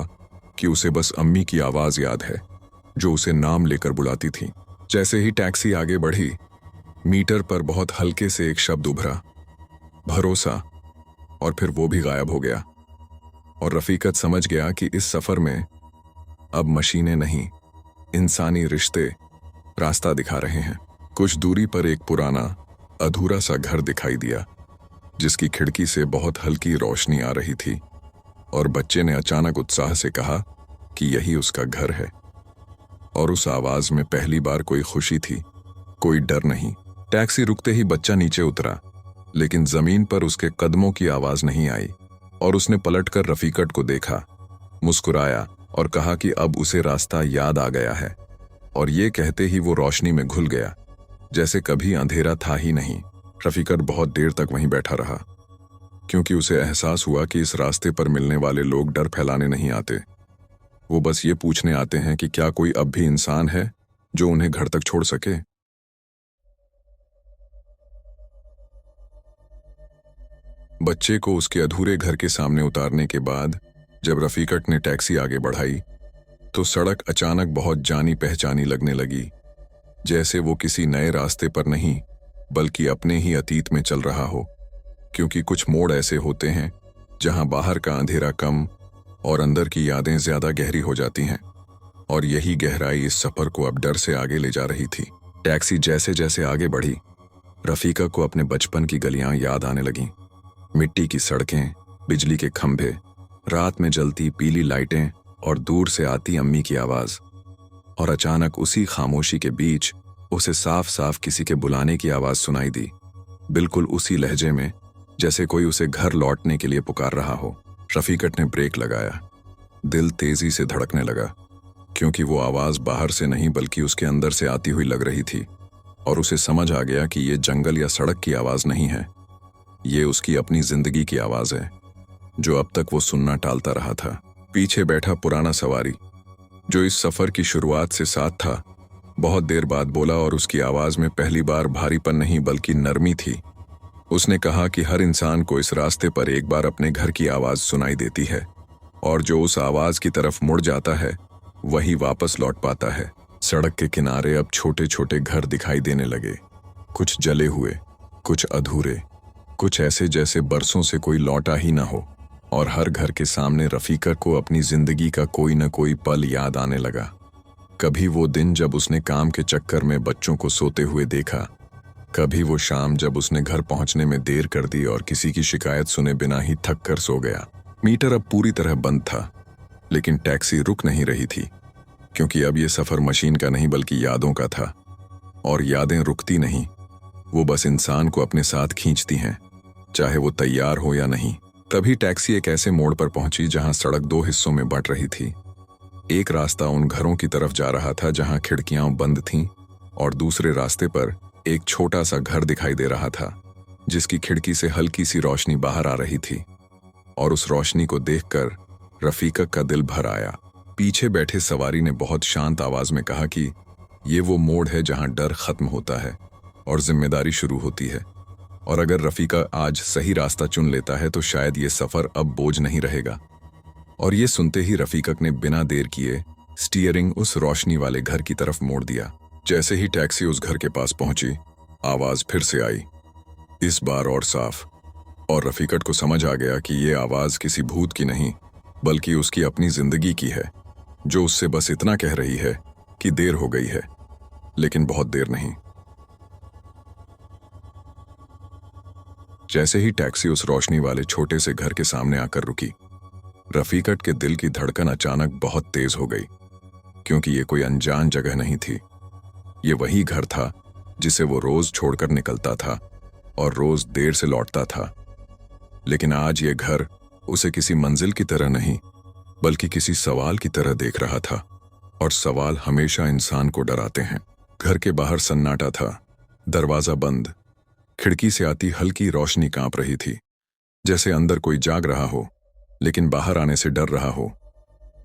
कि उसे बस अम्मी की आवाज याद है, जो उसे नाम लेकर बुलाती थी। जैसे ही टैक्सी आगे बढ़ी, मीटर पर बहुत हल्के से एक शब्द उभरा, भरोसा, और फिर वो भी गायब हो गया। और रफीकत समझ गया कि इस सफर में अब मशीनें नहीं, इंसानी रिश्ते रास्ता दिखा रहे हैं। कुछ दूरी पर एक पुराना अधूरा सा घर दिखाई दिया, जिसकी खिड़की से बहुत हल्की रोशनी आ रही थी, और बच्चे ने अचानक उत्साह से कहा कि यही उसका घर है। और उस आवाज में पहली बार कोई खुशी थी, कोई डर नहीं। टैक्सी रुकते ही बच्चा नीचे उतरा, लेकिन जमीन पर उसके कदमों की आवाज नहीं आई, और उसने पलटकर रफीकत को देखा, मुस्कुराया और कहा कि अब उसे रास्ता याद आ गया है। और ये कहते ही वो रोशनी में घुल गया, जैसे कभी अंधेरा था ही नहीं। रफीकत बहुत देर तक वहीं बैठा रहा, क्योंकि उसे एहसास हुआ कि इस रास्ते पर मिलने वाले लोग डर फैलाने नहीं आते, वो बस ये पूछने आते हैं कि क्या कोई अब भी इंसान है जो उन्हें घर तक छोड़ सके। बच्चे को उसके अधूरे घर के सामने उतारने के बाद जब रफीकत ने टैक्सी आगे बढ़ाई, तो सड़क अचानक बहुत जानी पहचानी लगने लगी, जैसे वो किसी नए रास्ते पर नहीं बल्कि अपने ही अतीत में चल रहा हो। क्योंकि कुछ मोड़ ऐसे होते हैं जहां बाहर का अंधेरा कम और अंदर की यादें ज्यादा गहरी हो जाती हैं, और यही गहराई इस सफर को अब डर से आगे ले जा रही थी। टैक्सी जैसे जैसे आगे बढ़ी, रफीका को अपने बचपन की गलियां याद आने लगीं। मिट्टी की सड़कें, बिजली के खंभे, रात में जलती पीली लाइटें, और दूर से आती अम्मी की आवाज। और अचानक उसी खामोशी के बीच उसे साफ साफ किसी के बुलाने की आवाज सुनाई दी, बिल्कुल उसी लहजे में जैसे कोई उसे घर लौटने के लिए पुकार रहा हो। रफीकत ने ब्रेक लगाया, दिल तेजी से धड़कने लगा, क्योंकि वो आवाज बाहर से नहीं बल्कि उसके अंदर से आती हुई लग रही थी। और उसे समझ आ गया कि ये जंगल या सड़क की आवाज नहीं है, ये उसकी अपनी जिंदगी की आवाज है, जो अब तक वो सुनना टालता रहा था। पीछे बैठा पुराना सवारी, जो इस सफर की शुरुआत से साथ था, बहुत देर बाद बोला, और उसकी आवाज में पहली बार भारीपन नहीं बल्कि नरमी थी। उसने कहा कि हर इंसान को इस रास्ते पर एक बार अपने घर की आवाज सुनाई देती है और जो उस आवाज की तरफ मुड़ जाता है वही वापस लौट पाता है। सड़क के किनारे अब छोटे छोटे घर दिखाई देने लगे, कुछ जले हुए, कुछ अधूरे, कुछ ऐसे जैसे बरसों से कोई लौटा ही ना हो। और हर घर के सामने रफीका को अपनी जिंदगी का कोई न कोई पल याद आने लगा। कभी वो दिन जब उसने काम के चक्कर में बच्चों को सोते हुए देखा, कभी वो शाम जब उसने घर पहुंचने में देर कर दी और किसी की शिकायत सुने बिना ही थक कर सो गया। मीटर अब पूरी तरह बंद था, लेकिन टैक्सी रुक नहीं रही थी, क्योंकि अब ये सफर मशीन का नहीं बल्कि यादों का था। और यादें रुकती नहीं, वो बस इंसान को अपने साथ खींचती हैं, चाहे वो तैयार हो या नहीं। तभी टैक्सी एक ऐसे मोड़ पर पहुंची जहां सड़क दो हिस्सों में बंट रही थी। एक रास्ता उन घरों की तरफ जा रहा था जहां खिड़कियां बंद थीं, और दूसरे रास्ते पर एक छोटा सा घर दिखाई दे रहा था जिसकी खिड़की से हल्की सी रोशनी बाहर आ रही थी। और उस रोशनी को देखकर रफीका का दिल भर आया। पीछे बैठे सवारी ने बहुत शांत आवाज में कहा कि ये वो मोड़ है जहां डर खत्म होता है और जिम्मेदारी शुरू होती है। और अगर रफीका आज सही रास्ता चुन लेता है तो शायद ये सफर अब बोझ नहीं रहेगा। और ये सुनते ही रफीकक ने बिना देर किए स्टीयरिंग उस रोशनी वाले घर की तरफ मोड़ दिया। जैसे ही टैक्सी उस घर के पास पहुंची, आवाज फिर से आई, इस बार और साफ। और रफीकट को समझ आ गया कि ये आवाज किसी भूत की नहीं बल्कि उसकी अपनी जिंदगी की है, जो उससे बस इतना कह रही है कि देर हो गई है, लेकिन बहुत देर नहीं। जैसे ही टैक्सी उस रोशनी वाले छोटे से घर के सामने आकर रुकी, रफीकट के दिल की धड़कन अचानक बहुत तेज हो गई, क्योंकि ये कोई अनजान जगह नहीं थी। ये वही घर था जिसे वो रोज छोड़कर निकलता था और रोज देर से लौटता था। लेकिन आज ये घर उसे किसी मंजिल की तरह नहीं बल्कि किसी सवाल की तरह देख रहा था। और सवाल हमेशा इंसान को डराते हैं। घर के बाहर सन्नाटा था, दरवाजा बंद, खिड़की से आती हल्की रोशनी कांप रही थी, जैसे अंदर कोई जाग रहा हो लेकिन बाहर आने से डर रहा हो।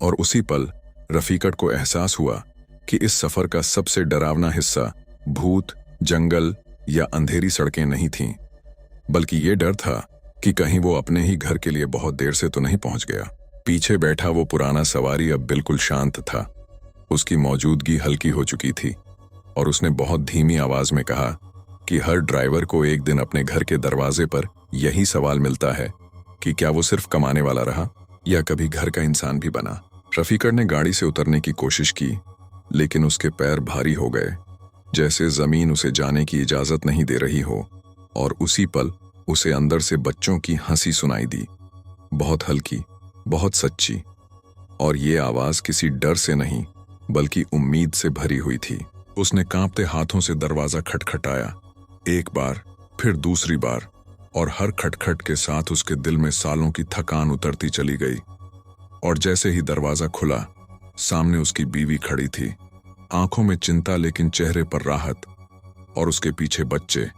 और उसी पल रफीकट को एहसास हुआ कि इस सफर का सबसे डरावना हिस्सा भूत, जंगल या अंधेरी सड़कें नहीं थीं, बल्कि ये डर था कि कहीं वो अपने ही घर के लिए बहुत देर से तो नहीं पहुंच गया। पीछे बैठा वो पुराना सवारी अब बिल्कुल शांत था। उसकी मौजूदगी हल्की हो चुकी थी और उसने बहुत धीमी आवाज में कहा कि हर ड्राइवर को एक दिन अपने घर के दरवाजे पर यही सवाल मिलता है कि क्या वो सिर्फ कमाने वाला रहा या कभी घर का इंसान भी बना। रफीकट ने गाड़ी से उतरने की कोशिश की, लेकिन उसके पैर भारी हो गए, जैसे जमीन उसे जाने की इजाजत नहीं दे रही हो। और उसी पल उसे अंदर से बच्चों की हंसी सुनाई दी, बहुत हल्की, बहुत सच्ची। और ये आवाज किसी डर से नहीं बल्कि उम्मीद से भरी हुई थी। उसने कांपते हाथों से दरवाजा खटखटाया, एक बार, फिर दूसरी बार, और हर खटखट के साथ उसके दिल में सालों की थकान उतरती चली गई। और जैसे ही दरवाजा खुला, सामने उसकी बीवी खड़ी थी, आंखों में चिंता लेकिन चेहरे पर राहत। और उसके पीछे बच्चे,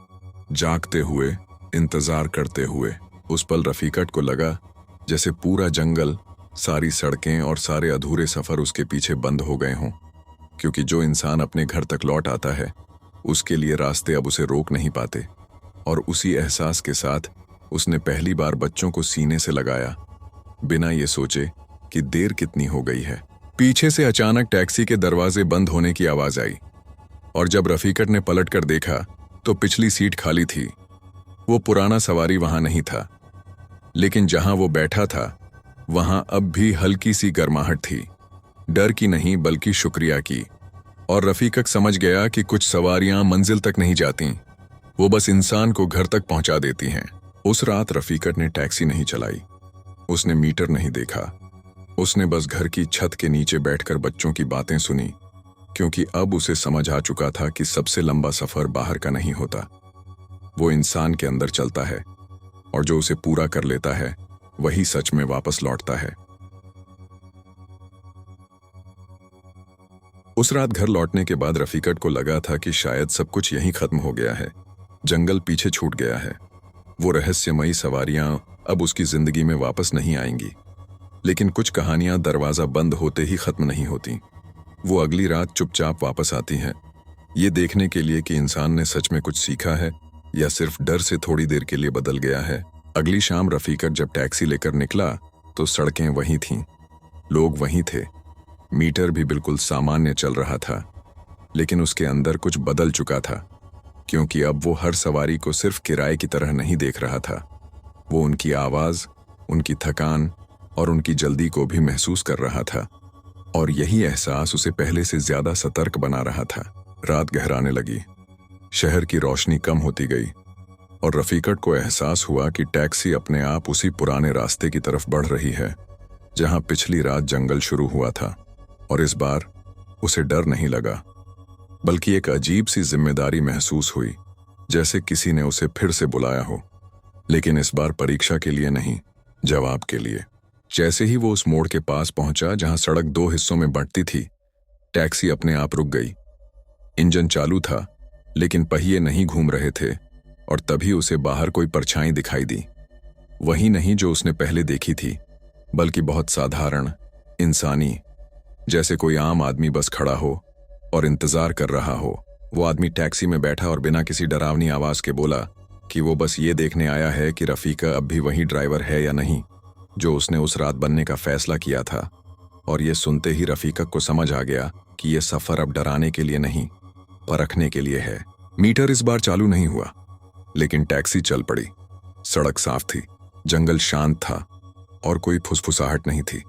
जागते हुए, इंतजार करते हुए। उस पल रफीकट को लगा जैसे पूरा जंगल, सारी सड़कें और सारे अधूरे सफर उसके पीछे बंद हो गए हों। क्योंकि जो इंसान अपने घर तक लौट आता है, उसके लिए रास्ते अब उसे रोक नहीं पाते। और उसी एहसास के साथ उसने पहली बार बच्चों को सीने से लगाया, बिना ये सोचे कि देर कितनी हो गई है। पीछे से अचानक टैक्सी के दरवाजे बंद होने की आवाज आई, और जब रफीकट ने पलटकर देखा तो पिछली सीट खाली थी। वो पुराना सवारी वहां नहीं था, लेकिन जहां वो बैठा था वहां अब भी हल्की सी गर्माहट थी, डर की नहीं बल्कि शुक्रिया की। और रफीकक समझ गया कि कुछ सवारियां मंजिल तक नहीं जाती, वो बस इंसान को घर तक पहुंचा देती हैं। उस रात रफीकट ने टैक्सी नहीं चलाई, उसने मीटर नहीं देखा, उसने बस घर की छत के नीचे बैठकर बच्चों की बातें सुनी। क्योंकि अब उसे समझ आ चुका था कि सबसे लंबा सफर बाहर का नहीं होता, वो इंसान के अंदर चलता है, और जो उसे पूरा कर लेता है वही सच में वापस लौटता है। उस रात घर लौटने के बाद रफीकट को लगा था कि शायद सब कुछ यहीं खत्म हो गया है, जंगल पीछे छूट गया है, वो रहस्यमयी सवारियां अब उसकी जिंदगी में वापस नहीं आएंगी। लेकिन कुछ कहानियां दरवाजा बंद होते ही खत्म नहीं होती, वो अगली रात चुपचाप वापस आती हैं, ये देखने के लिए कि इंसान ने सच में कुछ सीखा है या सिर्फ डर से थोड़ी देर के लिए बदल गया है? अगली शाम रफीकत जब टैक्सी लेकर निकला तो सड़कें वहीं थीं, लोग वहीं थे, मीटर भी बिल्कुल सामान्य चल रहा था। लेकिन उसके अंदर कुछ बदल चुका था, क्योंकि अब वो हर सवारी को सिर्फ किराए की तरह नहीं देख रहा था। वो उनकी आवाज, उनकी थकान और उनकी जल्दी को भी महसूस कर रहा था, और यही एहसास उसे पहले से ज्यादा सतर्क बना रहा था। रात गहराने लगी, शहर की रोशनी कम होती गई और रफीकत को एहसास हुआ कि टैक्सी अपने आप उसी पुराने रास्ते की तरफ बढ़ रही है जहां पिछली रात जंगल शुरू हुआ था। और इस बार उसे डर नहीं लगा, बल्कि एक अजीब सी जिम्मेदारी महसूस हुई, जैसे किसी ने उसे फिर से बुलाया हो, लेकिन इस बार परीक्षा के लिए नहीं, जवाब के लिए। जैसे ही वो उस मोड़ के पास पहुंचा जहां सड़क दो हिस्सों में बंटती थी, टैक्सी अपने आप रुक गई। इंजन चालू था, लेकिन पहिए नहीं घूम रहे थे, और तभी उसे बाहर कोई परछाई दिखाई दी। वही नहीं जो उसने पहले देखी थी, बल्कि बहुत साधारण, इंसानी, जैसे कोई आम आदमी बस खड़ा हो और इंतजार कर रहा हो। वो आदमी टैक्सी में बैठा और बिना किसी डरावनी आवाज के बोला कि वो बस ये देखने आया है कि रफीका अब भी वही ड्राइवर है या नहीं जो उसने उस रात बनने का फैसला किया था। और ये सुनते ही रफीका को समझ आ गया कि ये सफर अब डराने के लिए नहीं, परखने के लिए है। मीटर इस बार चालू नहीं हुआ, लेकिन टैक्सी चल पड़ी। सड़क साफ थी, जंगल शांत था और कोई फुसफुसाहट नहीं थी,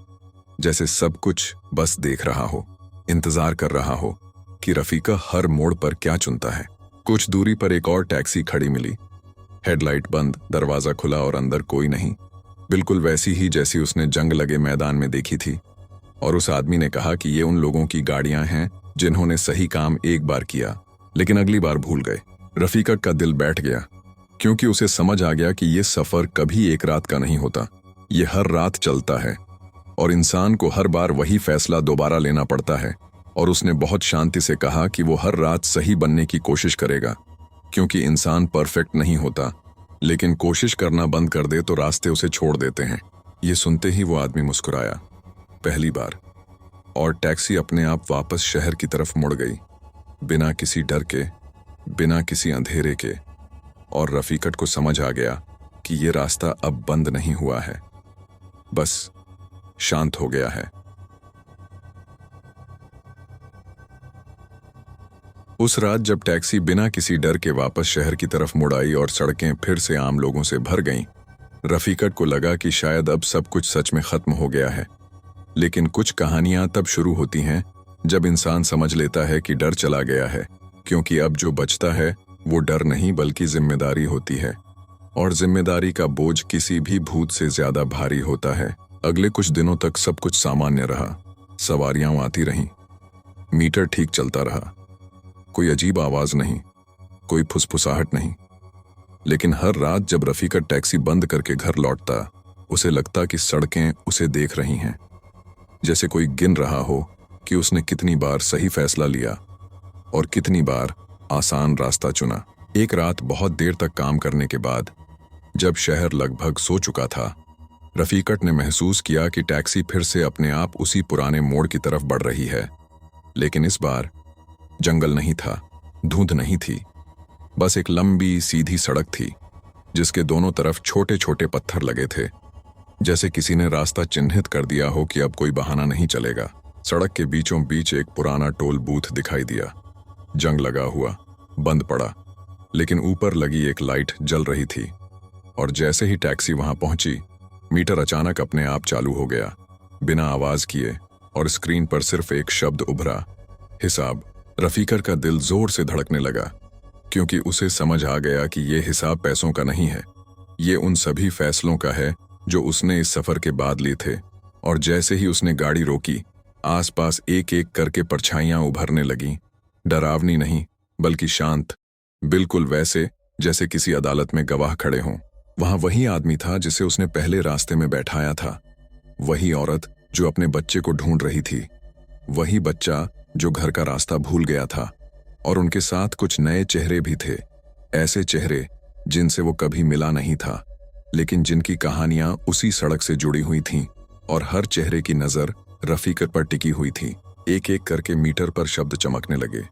जैसे सब कुछ बस देख रहा हो, इंतजार कर रहा हो कि रफीका हर मोड़ पर क्या चुनता है। कुछ दूरी पर एक और टैक्सी खड़ी मिली, हेडलाइट बंद, दरवाजा खुला और अंदर कोई नहीं, बिल्कुल वैसी ही जैसी उसने जंग लगे मैदान में देखी थी। और उस आदमी ने कहा कि ये उन लोगों की गाड़ियां हैं जिन्होंने सही काम एक बार किया लेकिन अगली बार भूल गए। रफीकत का दिल बैठ गया, क्योंकि उसे समझ आ गया कि ये सफर कभी एक रात का नहीं होता, ये हर रात चलता है और इंसान को हर बार वही फैसला दोबारा लेना पड़ता है। और उसने बहुत शांति से कहा कि वो हर रात सही बनने की कोशिश करेगा, क्योंकि इंसान परफेक्ट नहीं होता, लेकिन कोशिश करना बंद कर दे तो रास्ते उसे छोड़ देते हैं। ये सुनते ही वो आदमी मुस्कुराया, पहली बार, और टैक्सी अपने आप वापस शहर की तरफ मुड़ गई, बिना किसी डर के, बिना किसी अंधेरे के। और रफीकत को समझ आ गया कि ये रास्ता अब बंद नहीं हुआ है, बस शांत हो गया है। उस रात जब टैक्सी बिना किसी डर के वापस शहर की तरफ मुड़ आई और सड़कें फिर से आम लोगों से भर गईं, रफीकत को लगा कि शायद अब सब कुछ सच में खत्म हो गया है। लेकिन कुछ कहानियां तब शुरू होती हैं जब इंसान समझ लेता है कि डर चला गया है, क्योंकि अब जो बचता है वो डर नहीं बल्कि जिम्मेदारी होती है, और जिम्मेदारी का बोझ किसी भी भूत से ज्यादा भारी होता है। अगले कुछ दिनों तक सब कुछ सामान्य रहा, सवारियां आती रहीं, मीटर ठीक चलता रहा, कोई अजीब आवाज नहीं, कोई फुसफुसाहट नहीं। लेकिन हर रात जब रफीकत टैक्सी बंद करके घर लौटता, उसे लगता कि सड़कें उसे देख रही हैं, जैसे कोई गिन रहा हो कि उसने कितनी बार सही फैसला लिया और कितनी बार आसान रास्ता चुना। एक रात बहुत देर तक काम करने के बाद, जब शहर लगभग सो चुका था, रफीकत ने महसूस किया कि टैक्सी फिर से अपने आप उसी पुराने मोड़ की तरफ बढ़ रही है। लेकिन इस बार जंगल नहीं था, धुंध नहीं थी, बस एक लंबी सीधी सड़क थी जिसके दोनों तरफ छोटे छोटे पत्थर लगे थे, जैसे किसी ने रास्ता चिन्हित कर दिया हो कि अब कोई बहाना नहीं चलेगा। सड़क के बीचों बीच एक पुराना टोल बूथ दिखाई दिया, जंग लगा हुआ, बंद पड़ा, लेकिन ऊपर लगी एक लाइट जल रही थी। और जैसे ही टैक्सी वहां पहुंची, मीटर अचानक अपने आप चालू हो गया, बिना आवाज किए, और स्क्रीन पर सिर्फ एक शब्द उभरा, हिसाब। रफीकत का दिल जोर से धड़कने लगा, क्योंकि उसे समझ आ गया कि ये हिसाब पैसों का नहीं है, ये उन सभी फैसलों का है जो उसने इस सफर के बाद लिए थे। और जैसे ही उसने गाड़ी रोकी, आसपास एक एक करके परछाइयां उभरने लगीं, डरावनी नहीं बल्कि शांत, बिल्कुल वैसे जैसे किसी अदालत में गवाह खड़े हों। वहां वही आदमी था जिसे उसने पहले रास्ते में बैठाया था, वही औरत जो अपने बच्चे को ढूंढ रही थी, वही बच्चा जो घर का रास्ता भूल गया था, और उनके साथ कुछ नए चेहरे भी थे, ऐसे चेहरे जिनसे वो कभी मिला नहीं था, लेकिन जिनकी कहानियां उसी सड़क से जुड़ी हुई थीं, और हर चेहरे की नजर रफीकत पर टिकी हुई थी। एक एक करके मीटर पर शब्द चमकने लगे,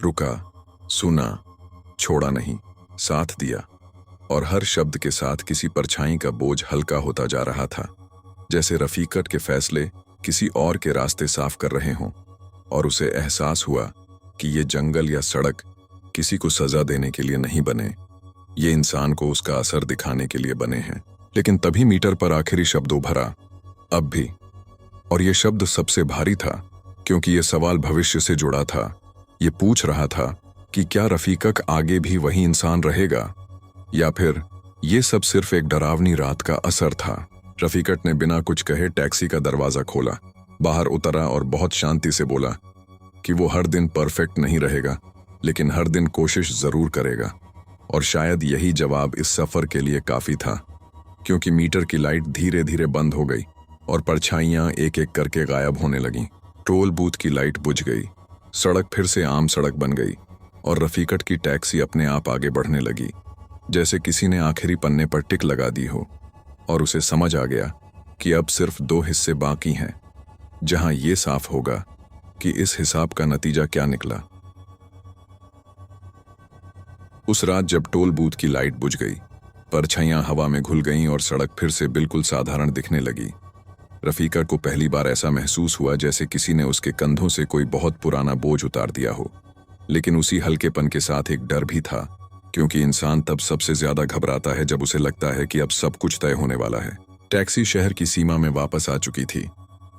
रुका, सुना, छोड़ा नहीं, साथ दिया, और हर शब्द के साथ किसी परछाई का बोझ हल्का होता जा रहा था, जैसे रफीकत के फैसले किसी और के रास्ते साफ कर रहे हों। और उसे एहसास हुआ कि ये जंगल या सड़क किसी को सजा देने के लिए नहीं बने, ये इंसान को उसका असर दिखाने के लिए बने हैं। लेकिन तभी मीटर पर आखिरी शब्द उभरा, अब भी। और ये शब्द सबसे भारी था, क्योंकि ये सवाल भविष्य से जुड़ा था। ये पूछ रहा था कि क्या रफीकक आगे भी वही इंसान रहेगा, या फिर ये सब सिर्फ एक डरावनी रात का असर था। रफीकत ने बिना कुछ कहे टैक्सी का दरवाजा खोला, बाहर उतरा और बहुत शांति से बोला कि वो हर दिन परफेक्ट नहीं रहेगा, लेकिन हर दिन कोशिश जरूर करेगा। और शायद यही जवाब इस सफर के लिए काफी था, क्योंकि मीटर की लाइट धीरे धीरे बंद हो गई और परछाइयां एक एक करके गायब होने लगीं। टोल बूथ की लाइट बुझ गई, सड़क फिर से आम सड़क बन गई और रफीकत की टैक्सी अपने आप आगे बढ़ने लगी, जैसे किसी ने आखिरी पन्ने पर टिक लगा दी हो। और उसे समझ आ गया कि अब सिर्फ 2 हिस्से बाकी हैं, जहां ये साफ होगा कि इस हिसाब का नतीजा क्या निकला। उस रात जब टोल बूथ की लाइट बुझ गई, परछाइयां हवा में घुल गईं और सड़क फिर से बिल्कुल साधारण दिखने लगी, रफीकत को पहली बार ऐसा महसूस हुआ जैसे किसी ने उसके कंधों से कोई बहुत पुराना बोझ उतार दिया हो। लेकिन उसी हल्केपन के साथ एक डर भी था, क्योंकि इंसान तब सबसे ज्यादा घबराता है जब उसे लगता है कि अब सब कुछ तय होने वाला है। टैक्सी शहर की सीमा में वापस आ चुकी थी।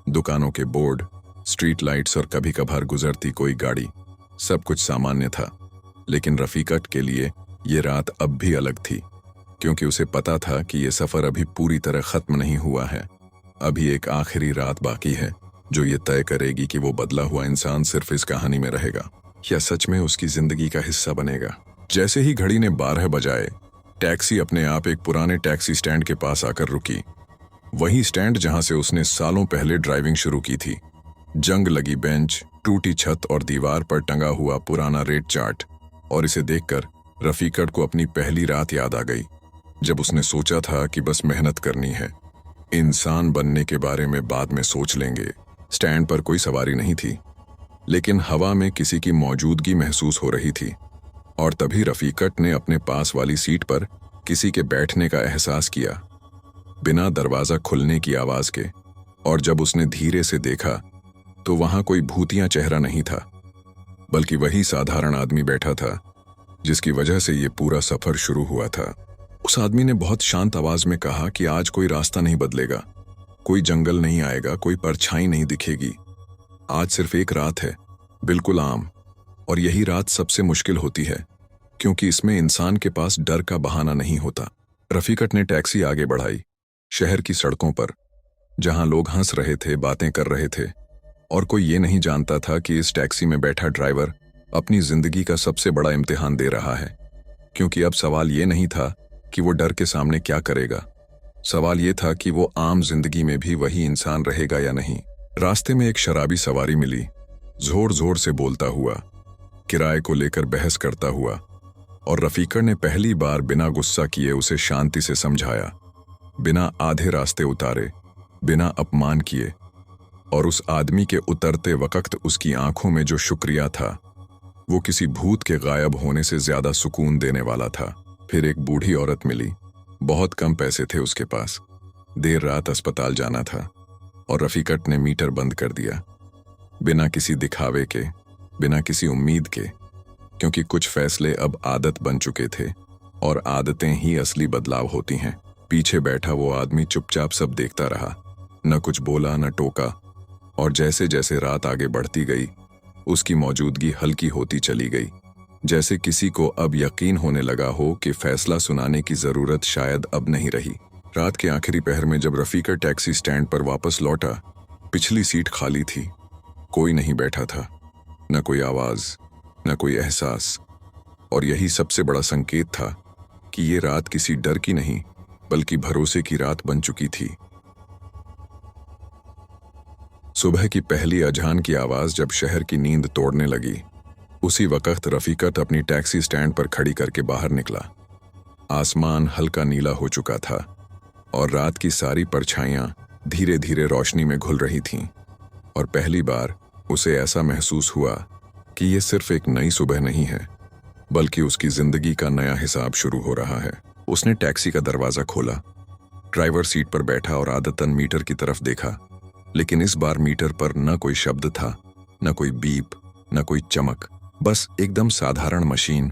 दुकानों के बोर्ड, स्ट्रीट लाइट्स और कभी कभार गुजरती कोई गाड़ी, सब कुछ सामान्य था। लेकिन रफीकत के लिए ये रात अब भी अलग थी, क्योंकि उसे पता था कि ये सफर अभी पूरी तरह खत्म नहीं हुआ है। अभी एक आखिरी रात बाकी है, जो ये तय करेगी कि वो बदला हुआ इंसान सिर्फ इस कहानी में रहेगा या सच में उसकी जिंदगी का हिस्सा बनेगा। जैसे ही घड़ी ने 12 बजाए, टैक्सी अपने आप एक पुराने टैक्सी स्टैंड के पास आकर रुकी। वही स्टैंड जहां से उसने सालों पहले ड्राइविंग शुरू की थी। जंग लगी बेंच, टूटी छत और दीवार पर टंगा हुआ पुराना रेट चार्ट। और इसे देखकर रफीकत को अपनी पहली रात याद आ गई, जब उसने सोचा था कि बस मेहनत करनी है, इंसान बनने के बारे में बाद में सोच लेंगे। स्टैंड पर कोई सवारी नहीं थी, लेकिन हवा में किसी की मौजूदगी महसूस हो रही थी। और तभी रफीकत ने अपने पास वाली सीट पर किसी के बैठने का एहसास किया, बिना दरवाजा खुलने की आवाज के। और जब उसने धीरे से देखा तो वहां कोई भूतिया चेहरा नहीं था, बल्कि वही साधारण आदमी बैठा था जिसकी वजह से ये पूरा सफर शुरू हुआ था। उस आदमी ने बहुत शांत आवाज में कहा कि आज कोई रास्ता नहीं बदलेगा, कोई जंगल नहीं आएगा, कोई परछाई नहीं दिखेगी। आज सिर्फ एक रात है, बिल्कुल आम। और यही रात सबसे मुश्किल होती है, क्योंकि इसमें इंसान के पास डर का बहाना नहीं होता। रफीकत ने टैक्सी आगे बढ़ाई, शहर की सड़कों पर, जहां लोग हंस रहे थे, बातें कर रहे थे, और कोई ये नहीं जानता था कि इस टैक्सी में बैठा ड्राइवर अपनी जिंदगी का सबसे बड़ा इम्तिहान दे रहा है। क्योंकि अब सवाल ये नहीं था कि वो डर के सामने क्या करेगा, सवाल ये था कि वो आम जिंदगी में भी वही इंसान रहेगा या नहीं। रास्ते में एक शराबी सवारी मिली, जोर जोर से बोलता हुआ, किराए को लेकर बहस करता हुआ। और रफीकत ने पहली बार बिना गुस्सा किए उसे शांति से समझाया, बिना आधे रास्ते उतारे, बिना अपमान किए। और उस आदमी के उतरते वक्त उसकी आंखों में जो शुक्रिया था, वो किसी भूत के गायब होने से ज्यादा सुकून देने वाला था। फिर एक बूढ़ी औरत मिली, बहुत कम पैसे थे उसके पास, देर रात अस्पताल जाना था, और रफीकत ने मीटर बंद कर दिया, बिना किसी दिखावे के, बिना किसी उम्मीद के, क्योंकि कुछ फैसले अब आदत बन चुके थे, और आदतें ही असली बदलाव होती हैं। पीछे बैठा वो आदमी चुपचाप सब देखता रहा, न कुछ बोला न टोका। और जैसे जैसे रात आगे बढ़ती गई, उसकी मौजूदगी हल्की होती चली गई, जैसे किसी को अब यकीन होने लगा हो कि फैसला सुनाने की जरूरत शायद अब नहीं रही। रात के आखिरी पहर में जब रफीकत टैक्सी स्टैंड पर वापस लौटा, पिछली सीट खाली थी, कोई नहीं बैठा था, न कोई आवाज, न कोई एहसास। और यही सबसे बड़ा संकेत था कि ये रात किसी डर की नहीं, बल्कि भरोसे की रात बन चुकी थी। सुबह की पहली अजान की आवाज जब शहर की नींद तोड़ने लगी, उसी वक्त रफीकत अपनी टैक्सी स्टैंड पर खड़ी करके बाहर निकला। आसमान हल्का नीला हो चुका था और रात की सारी परछाइयां धीरे धीरे रोशनी में घुल रही थीं। और पहली बार उसे ऐसा महसूस हुआ कि ये सिर्फ एक नई सुबह नहीं है, बल्कि उसकी जिंदगी का नया हिसाब शुरू हो रहा है। उसने टैक्सी का दरवाजा खोला, ड्राइवर सीट पर बैठा और आदतन मीटर की तरफ देखा, लेकिन इस बार मीटर पर न कोई शब्द था, न कोई बीप, न कोई चमक, बस एकदम साधारण मशीन,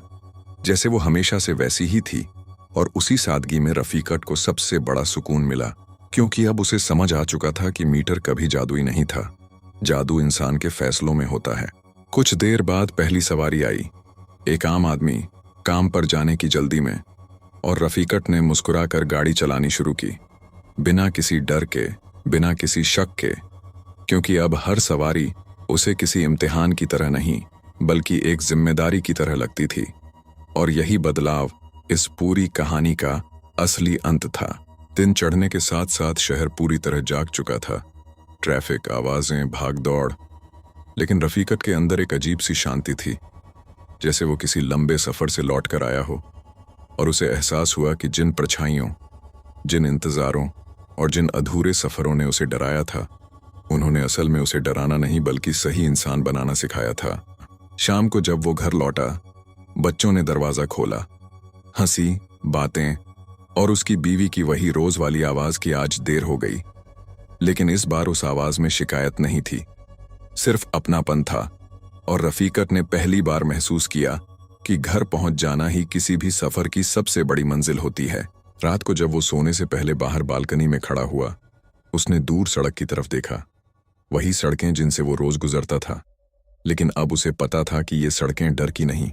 जैसे वो हमेशा से वैसी ही थी। और उसी सादगी में रफीकत को सबसे बड़ा सुकून मिला, क्योंकि अब उसे समझ आ चुका था कि मीटर कभी जादुई नहीं था। जादू इंसान के फैसलों में होता है। कुछ देर बाद पहली सवारी आई, एक आम आदमी काम पर जाने की जल्दी में, और रफीकत ने मुस्कुराकर गाड़ी चलानी शुरू की, बिना किसी डर के, बिना किसी शक के, क्योंकि अब हर सवारी उसे किसी इम्तिहान की तरह नहीं बल्कि एक जिम्मेदारी की तरह लगती थी। और यही बदलाव इस पूरी कहानी का असली अंत था। दिन चढ़ने के साथ साथ शहर पूरी तरह जाग चुका था। ट्रैफिक, आवाजें, भाग दौड़, लेकिन रफीकत के अंदर एक अजीब सी शांति थी, जैसे वो किसी लंबे सफर से लौट कर आया हो। और उसे एहसास हुआ कि जिन परछाइयों, जिन इंतजारों और जिन अधूरे सफरों ने उसे डराया था, उन्होंने असल में उसे डराना नहीं बल्कि सही इंसान बनाना सिखाया था। शाम को जब वो घर लौटा, बच्चों ने दरवाजा खोला। हंसी, बातें और उसकी बीवी की वही रोज वाली आवाज कि आज देर हो गई। लेकिन इस बार उस आवाज में शिकायत नहीं थी, सिर्फ अपनापन था। और रफीकत ने पहली बार महसूस किया कि घर पहुंच जाना ही किसी भी सफर की सबसे बड़ी मंजिल होती है। रात को जब वो सोने से पहले बाहर बालकनी में खड़ा हुआ, उसने दूर सड़क की तरफ देखा, वही सड़कें जिनसे वो रोज गुजरता था। लेकिन अब उसे पता था कि ये सड़कें डर की नहीं,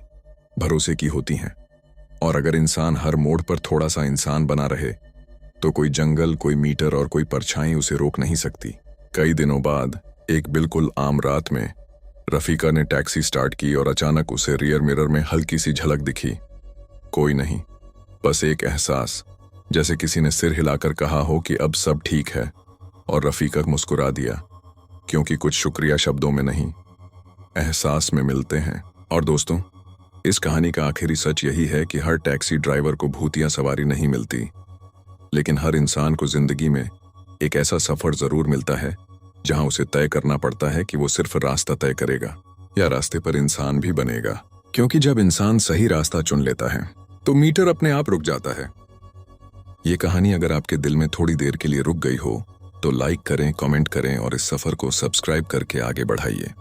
भरोसे की होती हैं। और अगर इंसान हर मोड़ पर थोड़ा सा इंसान बना रहे, तो कोई जंगल, कोई मीटर और कोई परछाई उसे रोक नहीं सकती। कई दिनों बाद एक बिल्कुल आम रात में रफीका ने टैक्सी स्टार्ट की और अचानक उसे रियर मिरर में हल्की सी झलक दिखी। कोई नहीं, बस एक एहसास, जैसे किसी ने सिर हिलाकर कहा हो कि अब सब ठीक है। और रफीका मुस्कुरा दिया, क्योंकि कुछ शुक्रिया शब्दों में नहीं, एहसास में मिलते हैं। और दोस्तों, इस कहानी का आखिरी सच यही है कि हर टैक्सी ड्राइवर को भूतिया सवारी नहीं मिलती, लेकिन हर इंसान को जिंदगी में एक ऐसा सफर जरूर मिलता है जहां उसे तय करना पड़ता है कि वो सिर्फ रास्ता तय करेगा या रास्ते पर इंसान भी बनेगा। क्योंकि जब इंसान सही रास्ता चुन लेता है तो मीटर अपने आप रुक जाता है। ये कहानी अगर आपके दिल में थोड़ी देर के लिए रुक गई हो तो लाइक करें, कमेंट करें और इस सफर को सब्सक्राइब करके आगे बढ़ाइए।